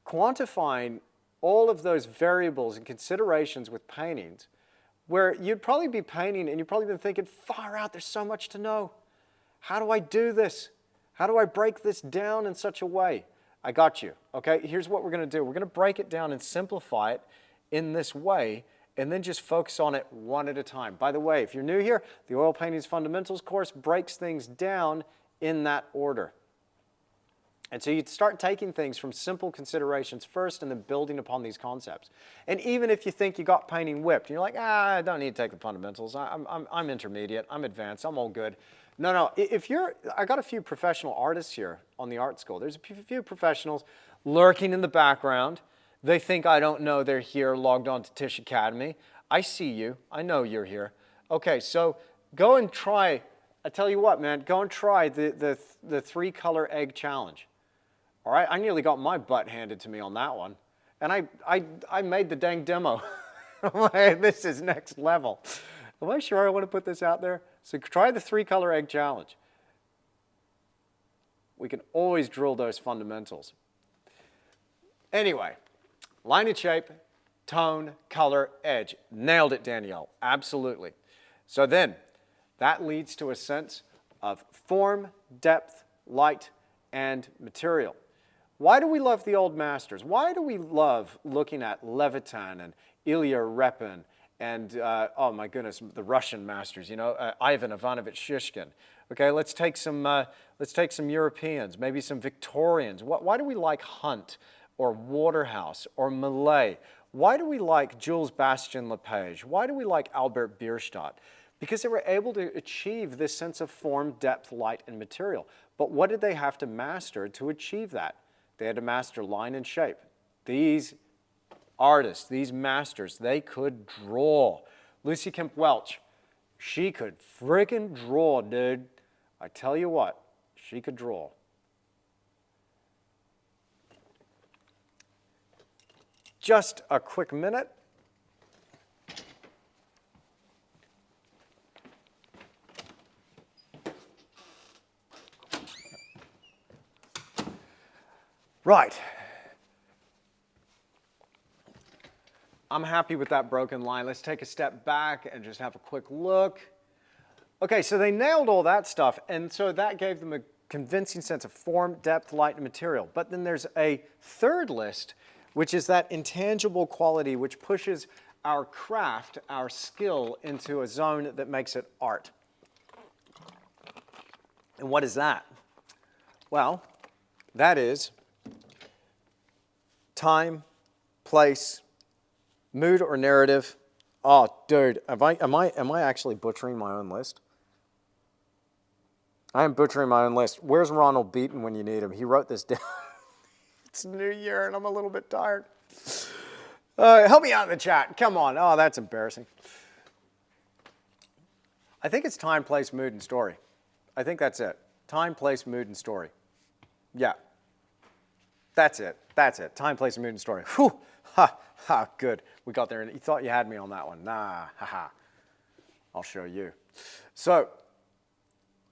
quantifying all of those variables and considerations with paintings where you'd probably be painting and you've probably been thinking, far out, there's so much to know. How do I do this? How do I break this down in such a way? I got you, okay? Here's what we're going to do. We're going to break it down and simplify it in this way and then just focus on it one at a time. By the way, if you're new here, the Oil Paintings Fundamentals course breaks things down in that order. And so you start taking things from simple considerations first and then building upon these concepts. And even if you think you got painting whipped, you're like, I don't need to take the fundamentals. I'm intermediate, I'm advanced, I'm all good. No, I got a few professional artists here on the art school. There's a few professionals lurking in the background. They think I don't know they're here, logged on to Tisch Academy. I see you, I know you're here. Okay, so go and try, I tell you what, man, go and try the 3-color egg challenge. All right, I nearly got my butt handed to me on that one. And I made the dang demo. This is next level. Am I sure I want to put this out there? So try the 3-color egg challenge. We can always drill those fundamentals. Anyway, line and shape, tone, color, edge. Nailed it, Danielle. Absolutely. So then, that leads to a sense of form, depth, light, and material. Why do we love the old masters? Why do we love looking at Levitan and Ilya Repin and, oh my goodness, the Russian masters, you know, Ivan Ivanovich Shishkin? Okay, let's take some Europeans, maybe some Victorians. Why do we like Hunt or Waterhouse or Millet? Why do we like Jules Bastien Lepage? Why do we like Albert Bierstadt? Because they were able to achieve this sense of form, depth, light, and material. But what did they have to master to achieve that? They had to master line and shape. These artists, these masters, they could draw. Lucy Kemp Welch, she could frickin' draw, dude. I tell you what, she could draw. Just a quick minute. Right. I'm happy with that broken line. Let's take a step back and just have a quick look. Okay, so they nailed all that stuff, and so that gave them a convincing sense of form, depth, light, and material. But then there's a third list, which is that intangible quality which pushes our craft, our skill, into a zone that makes it art. And what is that? Well, that is time, place, mood or narrative. Oh, dude, am I actually butchering my own list? I am butchering my own list. Where's Ronald Beaton when you need him? He wrote this down. It's New Year and I'm a little bit tired. Help me out in the chat. Come on. Oh, that's embarrassing. I think it's time, place, mood, and story. I think that's it. Time, place, mood, and story. Yeah. That's it. That's it. Time, place, mood, and story. Whew. Ha, ha, good. We got there, and you thought you had me on that one. Nah, ha, ha. I'll show you. So,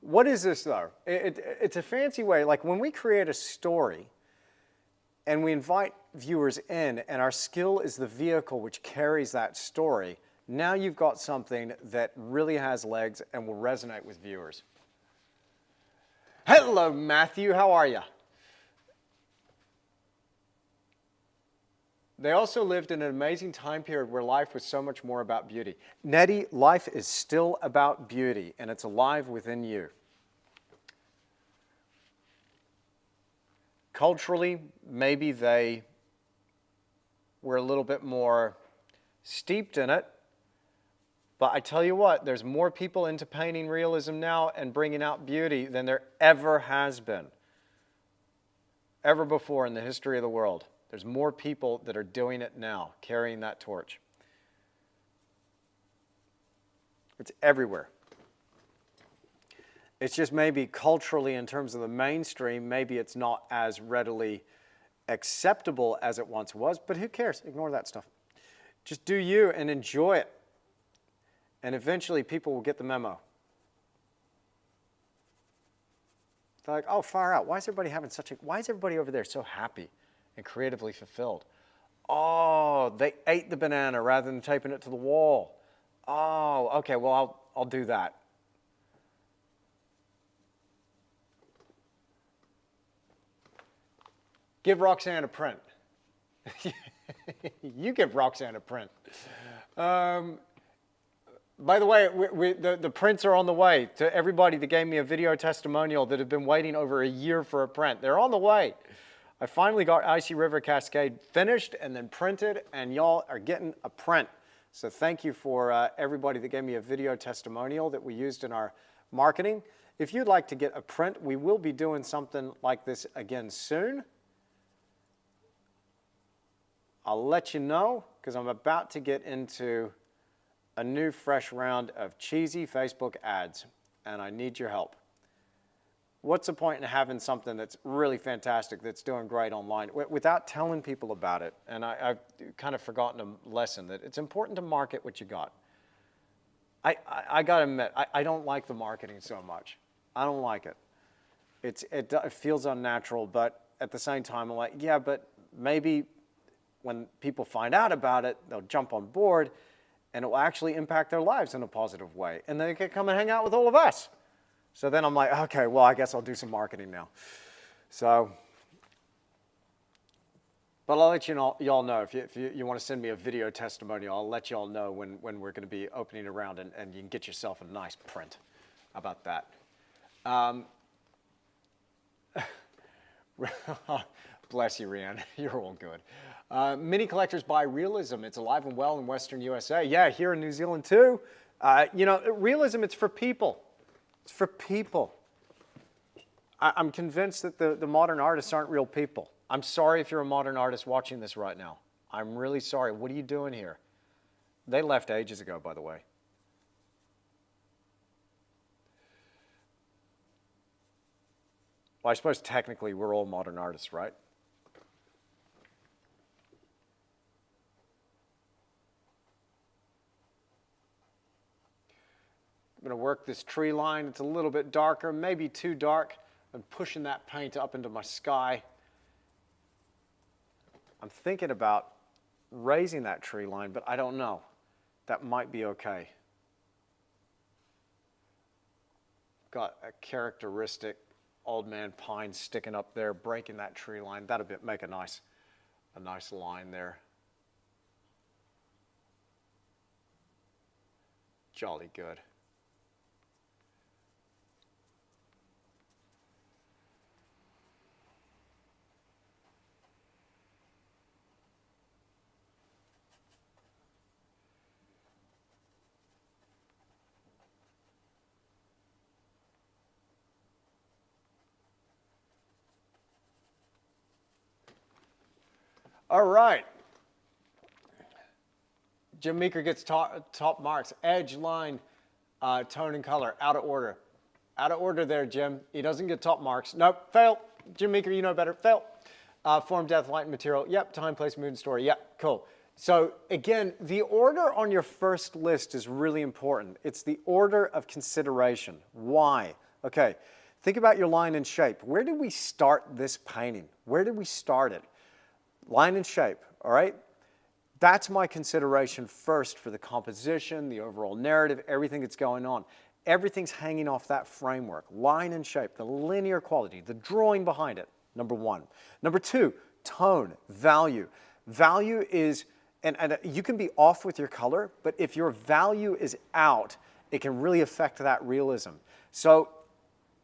what is this, though? It's a fancy way. Like, when we create a story, and we invite viewers in, and our skill is the vehicle which carries that story, now you've got something that really has legs and will resonate with viewers. Hello, Matthew. How are you? They also lived in an amazing time period where life was so much more about beauty. Nettie, life is still about beauty, and it's alive within you. Culturally, maybe they were a little bit more steeped in it, but I tell you what, there's more people into painting realism now and bringing out beauty than there ever has been, ever before in the history of the world. There's more people that are doing it now, carrying that torch. It's everywhere. It's just maybe culturally, in terms of the mainstream, maybe it's not as readily acceptable as it once was, but who cares? Ignore that stuff. Just do you and enjoy it. And eventually people will get the memo. They're like, oh, far out. Why is everybody why is everybody over there so happy and creatively fulfilled? Oh, they ate the banana rather than taping it to the wall. Oh, okay, well, I'll do that. Give Roxanne a print. You give Roxanne a print. By the way, the prints are on the way. To everybody that gave me a video testimonial that had been waiting over a year for a print, they're on the way. I finally got Icy River Cascade finished and then printed, and y'all are getting a print. So thank you for everybody that gave me a video testimonial that we used in our marketing. If you'd like to get a print, we will be doing something like this again soon. I'll let you know because I'm about to get into a new fresh round of cheesy Facebook ads, and I need your help. What's the point in having something that's really fantastic, that's doing great online, without telling people about it? And I've kind of forgotten a lesson that it's important to market what you got. I got to admit, I don't like the marketing so much. I don't like it. It feels unnatural, but at the same time, I'm like, yeah, but maybe when people find out about it, they'll jump on board and it will actually impact their lives in a positive way. And they can come and hang out with all of us. So then I'm like, okay, well, I guess I'll do some marketing now. So, but I'll let y'all know. If you want to send me a video testimonial, I'll let y'all know when we're going to be opening around and you can get yourself a nice print. How about that? Bless you, Rianne. You're all good. Mini Collectors Buy Realism. It's alive and well in Western USA. Yeah, here in New Zealand too. You know, realism, it's for people. It's for people. I'm convinced that the modern artists aren't real people. I'm sorry if you're a modern artist watching this right now. I'm really sorry. What are you doing here? They left ages ago, by the way. Well, I suppose technically we're all modern artists, right? I'm going to work this tree line. It's a little bit darker, maybe too dark. I'm pushing that paint up into my sky. I'm thinking about raising that tree line, but I don't know. That might be okay. Got a characteristic old man pine sticking up there, breaking that tree line. That'll make a nice line there. Jolly good. All right. Jim Meeker gets top marks. Edge, line, tone, and color. Out of order. Out of order there, Jim. He doesn't get top marks. Nope, fail. Jim Meeker, you know better. Fail. Form, depth, light, and material. Yep. Time, place, mood, and story. Yep. Cool. So again, the order on your first list is really important. It's the order of consideration. Why? Okay. Think about your line and shape. Where did we start this painting? Where did we start it? Line and shape, all right? That's my consideration first for the composition, the overall narrative, everything that's going on. Everything's hanging off that framework. Line and shape, the linear quality, the drawing behind it, number one. Number two, tone, value. Value is, and you can be off with your color, but if your value is out, it can really affect that realism. So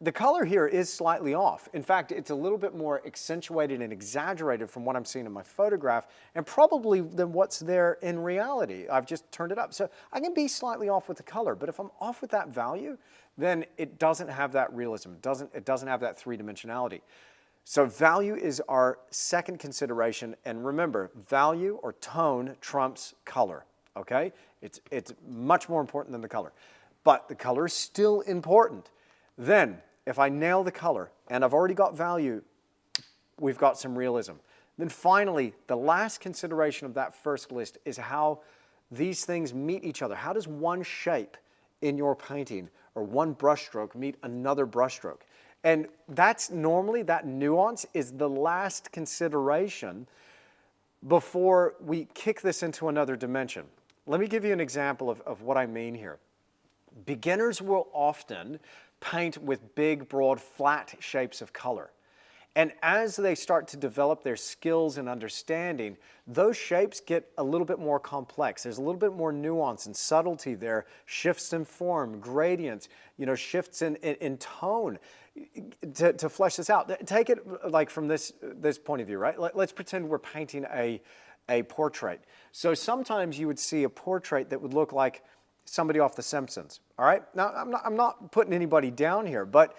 the color here is slightly off. In fact, it's a little bit more accentuated and exaggerated from what I'm seeing in my photograph, and probably than what's there in reality. I've just turned it up. So I can be slightly off with the color, but if I'm off with that value, then it doesn't have that realism. It doesn't have that three-dimensionality. So value is our second consideration, and remember, value or tone trumps color, okay? It's much more important than the color, but the color is still important. Then, if I nail the color and I've already got value, we've got some realism. Then finally, the last consideration of that first list is how these things meet each other. How does one shape in your painting or one brushstroke meet another brushstroke? And that's normally, that nuance is the last consideration before we kick this into another dimension. Let me give you an example of what I mean here. Beginners will often paint with big, broad, flat shapes of color. And as they start to develop their skills and understanding, those shapes get a little bit more complex. There's a little bit more nuance and subtlety there, shifts in form, gradients, shifts in tone to flesh this out. Take it like from this point of view, right? Let's pretend we're painting a portrait. So sometimes you would see a portrait that would look like somebody off The Simpsons, all right? Now, I'm not putting anybody down here, but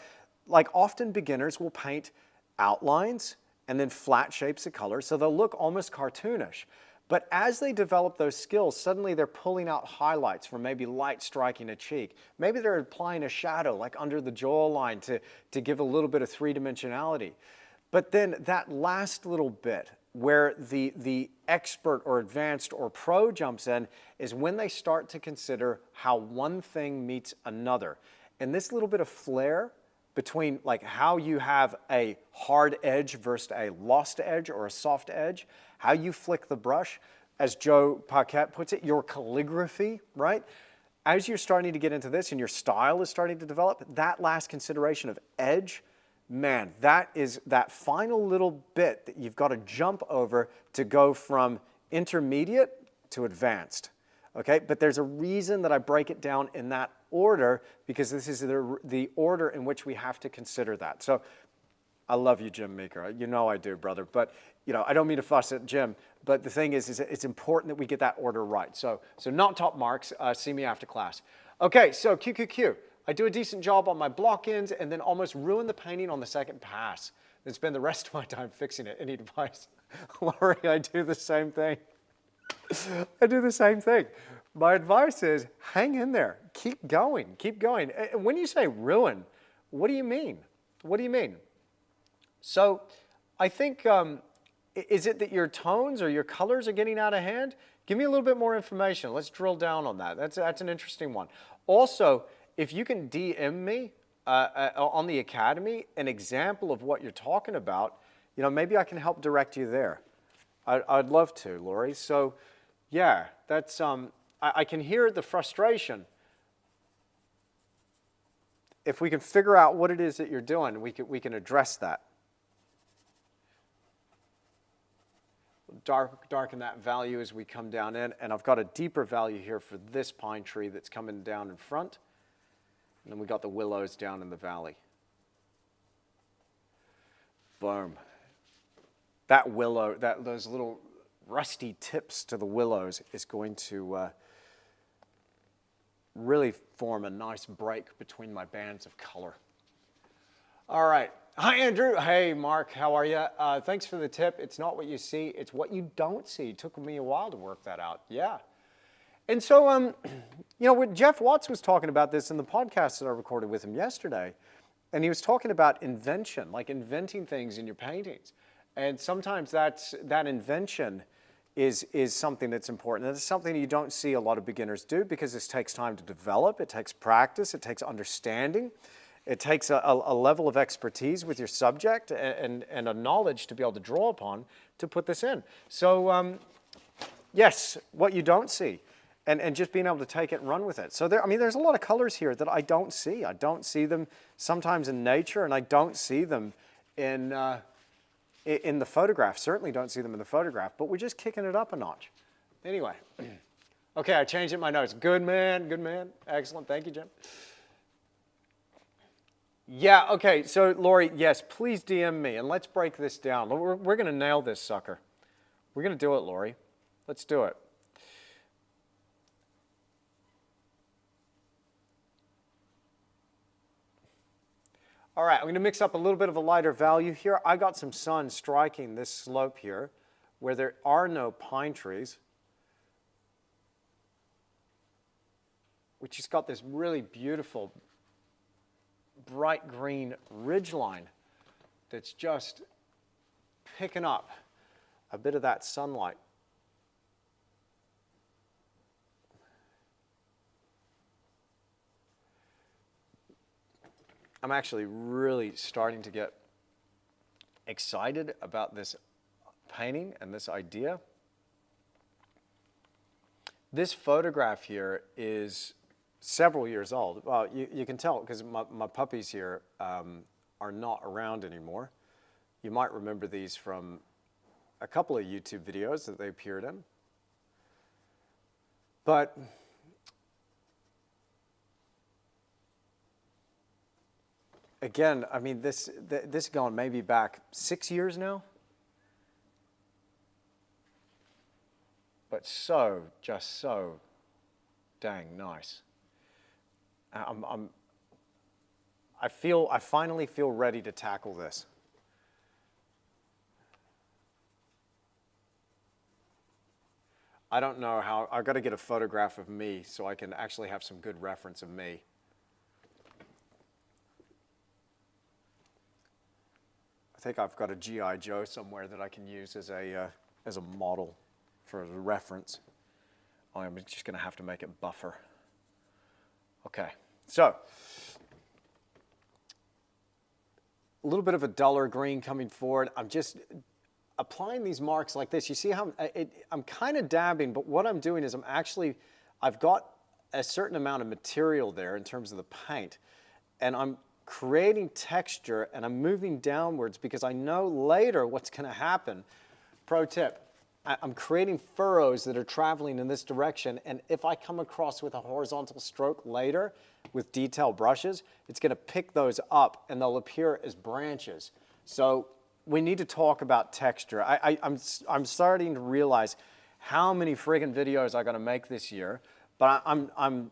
like often beginners will paint outlines and then flat shapes of color, so they'll look almost cartoonish. But as they develop those skills, suddenly they're pulling out highlights from maybe light striking a cheek. Maybe they're applying a shadow like under the jawline to give a little bit of three-dimensionality. But then that last little bit where the expert or advanced or pro jumps in is when they start to consider how one thing meets another. And this little bit of flair between like how you have a hard edge versus a lost edge or a soft edge, how you flick the brush, as Joe Paquette puts it, your calligraphy, right? As you're starting to get into this and your style is starting to develop, that last consideration of edge, man, that is that final little bit that you've got to jump over to go from intermediate to advanced. Okay, but there's a reason that I break it down in that order, because this is the order in which we have to consider that. So I love you, Jim Meeker. You know I do, brother. But I don't mean to fuss at Jim. But the thing is it's important that we get that order right. So not top marks. See me after class. Okay, so QQQ. I do a decent job on my block-ins and then almost ruin the painting on the second pass. Then spend the rest of my time fixing it. Any advice? Laurie, I do the same thing. I do the same thing. My advice is hang in there. Keep going. Keep going. When you say ruin, what do you mean? What do you mean? So I think, is it that your tones or your colors are getting out of hand? Give me a little bit more information. Let's drill down on that. That's an interesting one. Also, if you can DM me on the Academy an example of what you're talking about, maybe I can help direct you there. I'd love to, Lori. So, yeah, that's I can hear the frustration. If we can figure out what it is that you're doing, we can address that. Darken that value as we come down in, and I've got a deeper value here for this pine tree that's coming down in front, and then we got the willows down in the valley. Boom. That willow, those little rusty tips to the willows is going to really form a nice break between my bands of color. All right. Hi, Andrew. Hey, Mark. How are you? Thanks for the tip. It's not what you see. It's what you don't see. It took me a while to work that out. Yeah. And so, Jeff Watts was talking about this in the podcast that I recorded with him yesterday. And he was talking about invention, like inventing things in your paintings. And sometimes that invention is something that's important. And it's something you don't see a lot of beginners do, because this takes time to develop. It takes practice. It takes understanding. It takes a level of expertise with your subject and a knowledge to be able to draw upon to put this in. So, yes, what you don't see. And just being able to take it and run with it. So there's a lot of colors here that I don't see. I don't see them sometimes in nature, and I don't see them in the photograph. Certainly don't see them in the photograph, but we're just kicking it up a notch. Anyway, okay, I changed it in my notes. Good man, excellent. Thank you, Jim. Yeah, okay, so Lori, yes, please DM me, and let's break this down. We're going to nail this sucker. We're going to do it, Lori. Let's do it. All right, I'm going to mix up a little bit of a lighter value here. I got some sun striking this slope here where there are no pine trees, which has got this really beautiful bright green ridgeline that's just picking up a bit of that sunlight. I'm actually really starting to get excited about this painting and this idea. This photograph here is several years old. Well, you can tell because my puppies here are not around anymore. You might remember these from a couple of YouTube videos that they appeared in. But again, I mean, this gone maybe back 6 years now. But just so dang nice. I finally feel ready to tackle this. I don't know how, I've got to get a photograph of me so I can actually have some good reference of me. I think I've got a G.I. Joe somewhere that I can use as a model for a reference. Oh, I'm just going to have to make it buffer. Okay, so a little bit of a duller green coming forward. I'm just applying these marks like this. You see how I'm kind of dabbing, but what I'm doing is I've got a certain amount of material there in terms of the paint, and I'm creating texture and I'm moving downwards because I know later what's going to happen. Pro tip, I'm creating furrows that are traveling in this direction, and if I come across with a horizontal stroke later with detail brushes, it's going to pick those up and they'll appear as branches. So we need to talk about texture. I'm starting to realize how many friggin' videos I'm going to make this year, but I'm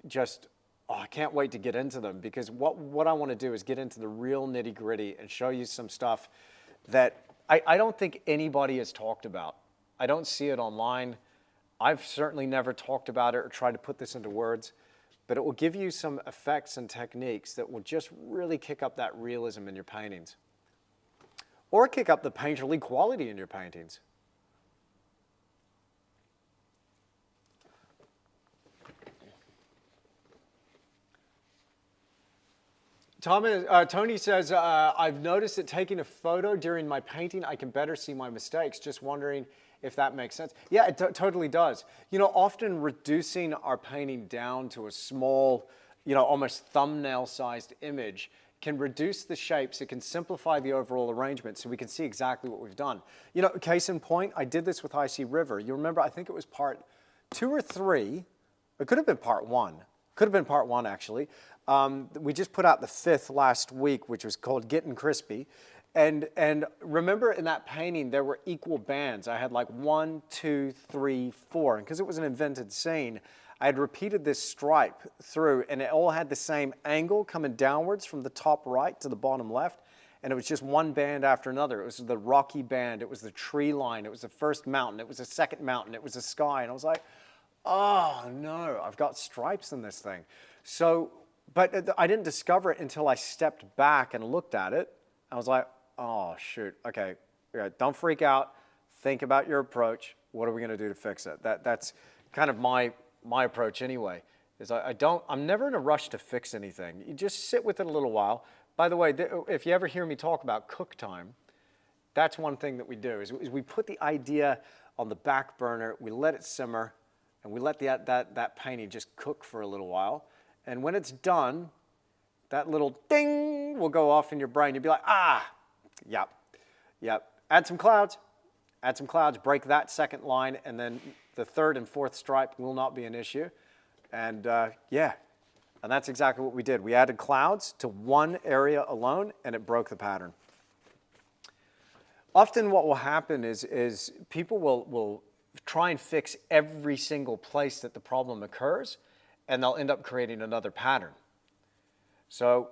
just, I can't wait to get into them because what I want to do is get into the real nitty gritty and show you some stuff that I don't think anybody has talked about. I don't see it online. I've certainly never talked about it or tried to put this into words, but it will give you some effects and techniques that will just really kick up that realism in your paintings. Or kick up the painterly quality in your paintings. Tony says, I've noticed that taking a photo during my painting, I can better see my mistakes. Just wondering if that makes sense. Yeah, it totally does. You know, often reducing our painting down to a small, almost thumbnail-sized image can reduce the shapes. It can simplify the overall arrangement so we can see exactly what we've done. You know, case in point, I did this with Icy River. You remember, I think it was part 2 or 3. It could have been part 1. Could have been part 1, actually. We just put out the 5th last week, which was called Getting Crispy. And remember in that painting, there were equal bands. I had like 1, 2, 3, 4. And because it was an invented scene, I had repeated this stripe through, and it all had the same angle coming downwards from the top right to the bottom left. And it was just one band after another. It was the rocky band. It was the tree line. It was the first mountain. It was the second mountain. It was the sky. And I was like, oh, no, I've got stripes in this thing. So, but I didn't discover it until I stepped back and looked at it. I was like, oh, shoot. Okay, don't freak out. Think about your approach. What are we going to do to fix it? That's kind of my approach anyway, is I'm never in a rush to fix anything. You just sit with it a little while. By the way, if you ever hear me talk about cook time, that's one thing that we do, is we put the idea on the back burner, we let it simmer, and we let that painting just cook for a little while. And when it's done, that little ding will go off in your brain. You'll be like, ah, yep. Add some clouds, break that second line, and then the 3rd and 4th stripe will not be an issue. And yeah, and that's exactly what we did. We added clouds to one area alone, and it broke the pattern. Often what will happen is people will try and fix every single place that the problem occurs, and they'll end up creating another pattern. So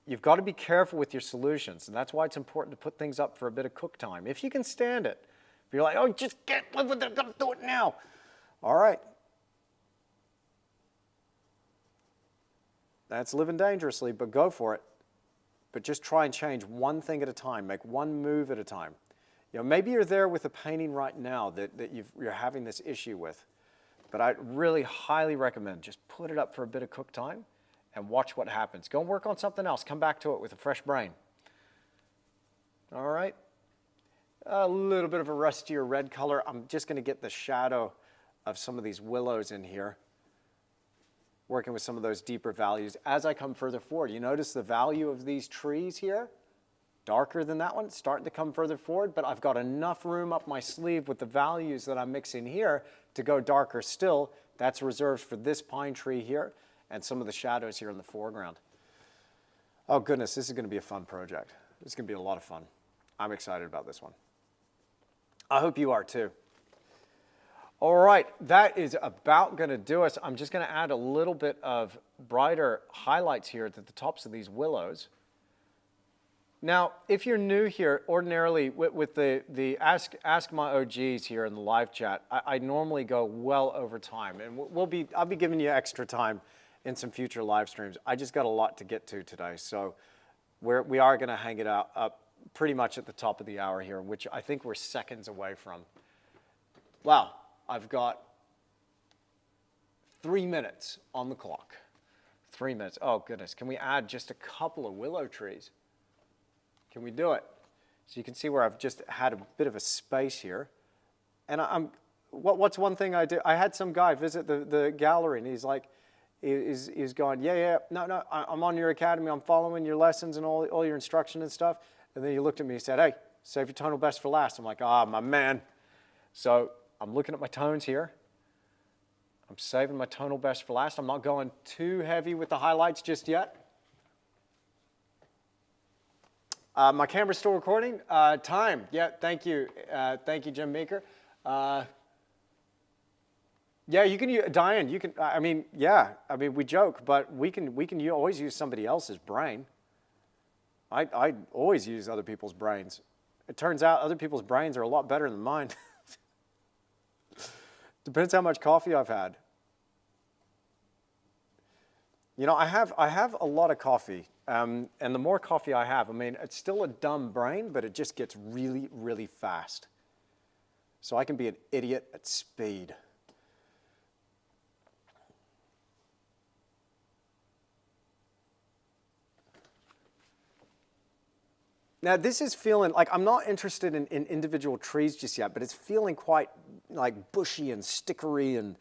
you've got to be careful with your solutions, and that's why it's important to put things up for a bit of cook time, if you can stand it. If you're like, oh, just can't live with it, gotta do it now. All right. That's living dangerously, but go for it. But just try and change one thing at a time. Make one move at a time. You know, maybe you're there with a painting right now that you're having this issue with. But I really highly recommend just put it up for a bit of cook time and watch what happens. Go and work on something else. Come back to it with a fresh brain. All right. A little bit of a rustier red color. I'm just going to get the shadow of some of these willows in here, working with some of those deeper values as I come further forward. You notice the value of these trees here? Darker than that one, starting to come further forward, but I've got enough room up my sleeve with the values that I'm mixing here to go darker still. That's reserved for this pine tree here and some of the shadows here in the foreground. Oh goodness, this is going to be a fun project. This is going to be a lot of fun. I'm excited about this one. I hope you are too. All right, that is about going to do us. I'm just going to add a little bit of brighter highlights here at the tops of these willows. Now, if you're new here, ordinarily with the Ask My OGs here in the live chat, I normally go well over time, and I'll be giving you extra time in some future live streams. I just got a lot to get to today, so we are going to hang it up pretty much at the top of the hour here, which I think we're seconds away from. Wow, I've got 3 minutes on the clock. 3 minutes. Oh goodness, can we add just a couple of willow trees? Can we do it? So you can see where I've just had a bit of a space here. And what's one thing I do? I had some guy visit the gallery, and he's like, he's going, yeah, no, I'm on your academy, I'm following your lessons and all your instruction and stuff. And then he looked at me and said, hey, save your tonal best for last. I'm like, my man. So I'm looking at my tones here. I'm saving my tonal best for last. I'm not going too heavy with the highlights just yet. My camera's still recording. Time. Yeah, thank you. Thank you, Jim Meeker. Yeah, you can use, Diane, you can, we joke, but we can always use somebody else's brain. I always use other people's brains. It turns out other people's brains are a lot better than mine. Depends how much coffee I've had. You know, I have a lot of coffee, and the more coffee I have, I mean, it's still a dumb brain, but it just gets really, really fast. So I can be an idiot at speed. Now this is feeling like, I'm not interested in individual trees just yet, but it's feeling quite like bushy and stickery and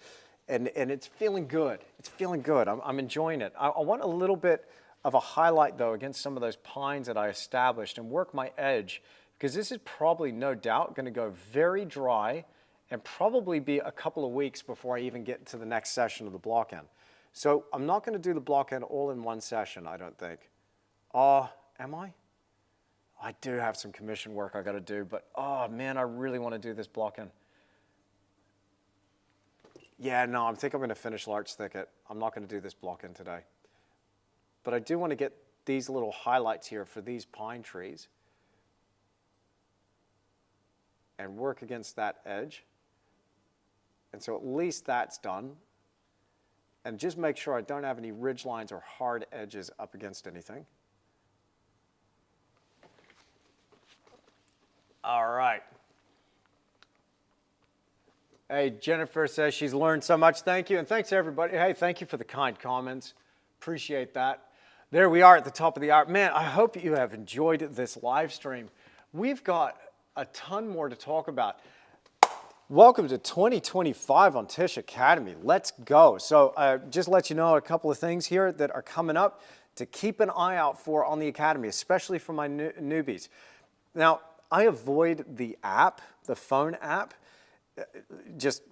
it's feeling good. It's feeling good. I'm enjoying it. I want a little bit of a highlight though against some of those pines that I established and work my edge, because this is probably no doubt going to go very dry and probably be a couple of weeks before I even get to the next session of the block end. So I'm not going to do the block end all in one session, I don't think. Am I? I do have some commission work I got to do, but oh man, I really want to do this block in. Yeah, no, I think I'm going to finish Larch Thicket. I'm not going to do this block in today. But I do want to get these little highlights here for these pine trees and work against that edge. And so at least that's done. And just make sure I don't have any ridge lines or hard edges up against anything. All right. Hey, Jennifer says she's learned so much. Thank you. And thanks, everybody. Hey, thank you for the kind comments. Appreciate that. There we are at the top of the hour. Man, I hope you have enjoyed this live stream. We've got a ton more to talk about. Welcome to 2025 on Tisch Academy. Let's go. So just let you know a couple of things here that are coming up to keep an eye out for on the Academy, especially for my newbies. Now, I avoid the app, the phone app.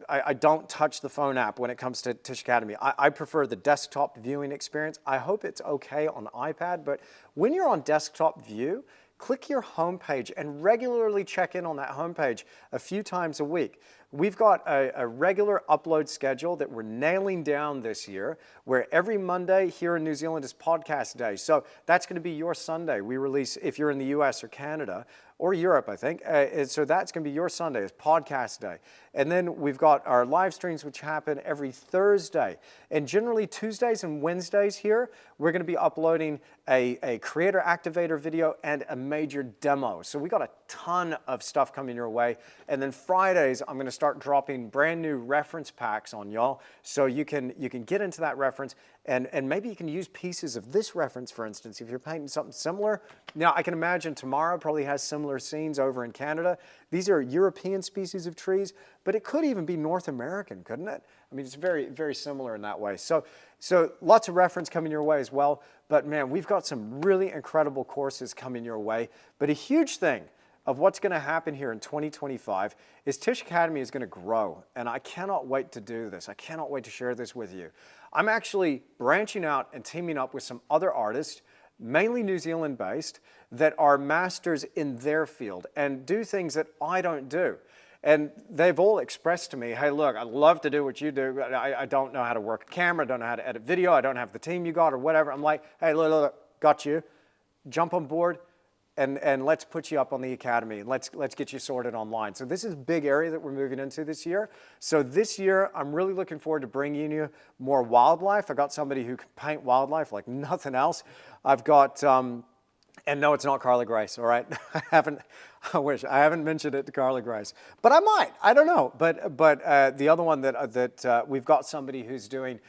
I don't touch the phone app when it comes to Tisch Academy. I prefer the desktop viewing experience. I hope it's okay on iPad, but when you're on desktop view, click your homepage and regularly check in on that homepage a few times a week. We've got a regular upload schedule that we're nailing down this year, where every Monday here in New Zealand is podcast day. So that's going to be your Sunday. We release, if you're in the US or Canada, or Europe, I think. So that's going to be your Sunday. It's podcast day. And then we've got our live streams, which happen every Thursday. And generally Tuesdays and Wednesdays here, we're going to be uploading a creator activator video and a major demo. So we got a ton of stuff coming your way. And then Fridays, I'm going to start dropping brand new reference packs on y'all, so you can get into that reference, and maybe you can use pieces of this reference, for instance, if you're painting something similar. Now, I can imagine tomorrow probably has similar scenes over in Canada. These are European species of trees, but it could even be North American, couldn't it? I mean, it's very, very similar in that way. So lots of reference coming your way as well. But man, we've got some really incredible courses coming your way. But a huge thing of what's going to happen here in 2025 is Tisch Academy is going to grow. And I cannot wait to do this. I cannot wait to share this with you. I'm actually branching out and teaming up with some other artists, mainly New Zealand based, that are masters in their field and do things that I don't do. And they've all expressed to me, hey, look, I'd love to do what you do. I don't know how to work a camera. I don't know how to edit video. I don't have the team you got or whatever. I'm like, hey, look, got you. Jump on board and let's put you up on the academy and let's get you sorted online. So this is a big area that we're moving into this year. So this year, I'm really looking forward to bringing you more wildlife. I got somebody who can paint wildlife like nothing else. I've got... and no, it's not Carla Grace, all right? I haven't mentioned it to Carla Grace, but I might. I don't know. But the other one that we've got somebody who's doing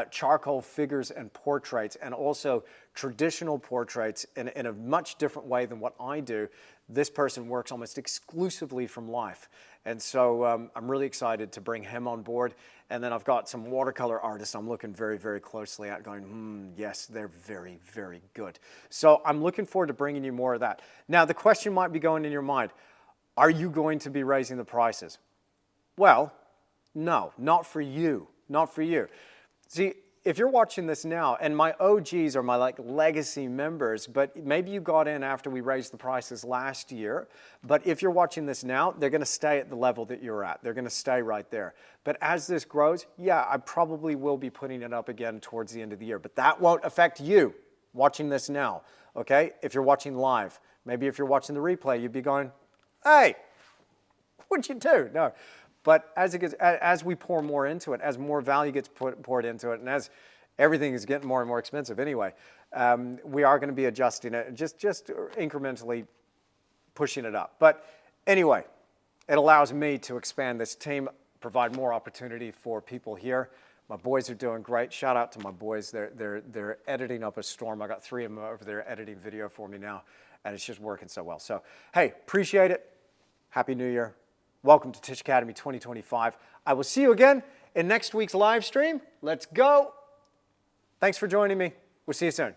charcoal figures and portraits, and also traditional portraits in a much different way than what I do. This person works almost exclusively from life. And so I'm really excited to bring him on board. And then I've got some watercolor artists I'm looking very, very closely at going, yes, they're very, very good. So I'm looking forward to bringing you more of that. Now, the question might be going in your mind, are you going to be raising the prices? Well, no, not for you, not for you. See, if you're watching this now, and my OGs are my legacy members, but maybe you got in after we raised the prices last year, but if you're watching this now, they're going to stay at the level that you're at. They're going to stay right there. But as this grows, yeah, I probably will be putting it up again towards the end of the year, but that won't affect you watching this now, okay? If you're watching live, maybe if you're watching the replay, you'd be going, hey, what'd you do? No. But as we pour more into it, as more value gets poured into it, and as everything is getting more and more expensive anyway, we are going to be adjusting it, just incrementally pushing it up. But anyway, it allows me to expand this team, provide more opportunity for people here. My boys are doing great. Shout out to my boys. They're editing up a storm. I got 3 of them over there editing video for me now, and it's just working so well. So, hey, appreciate it. Happy New Year. Welcome to Tisch Academy 2025. I will see you again in next week's live stream. Let's go. Thanks for joining me. We'll see you soon.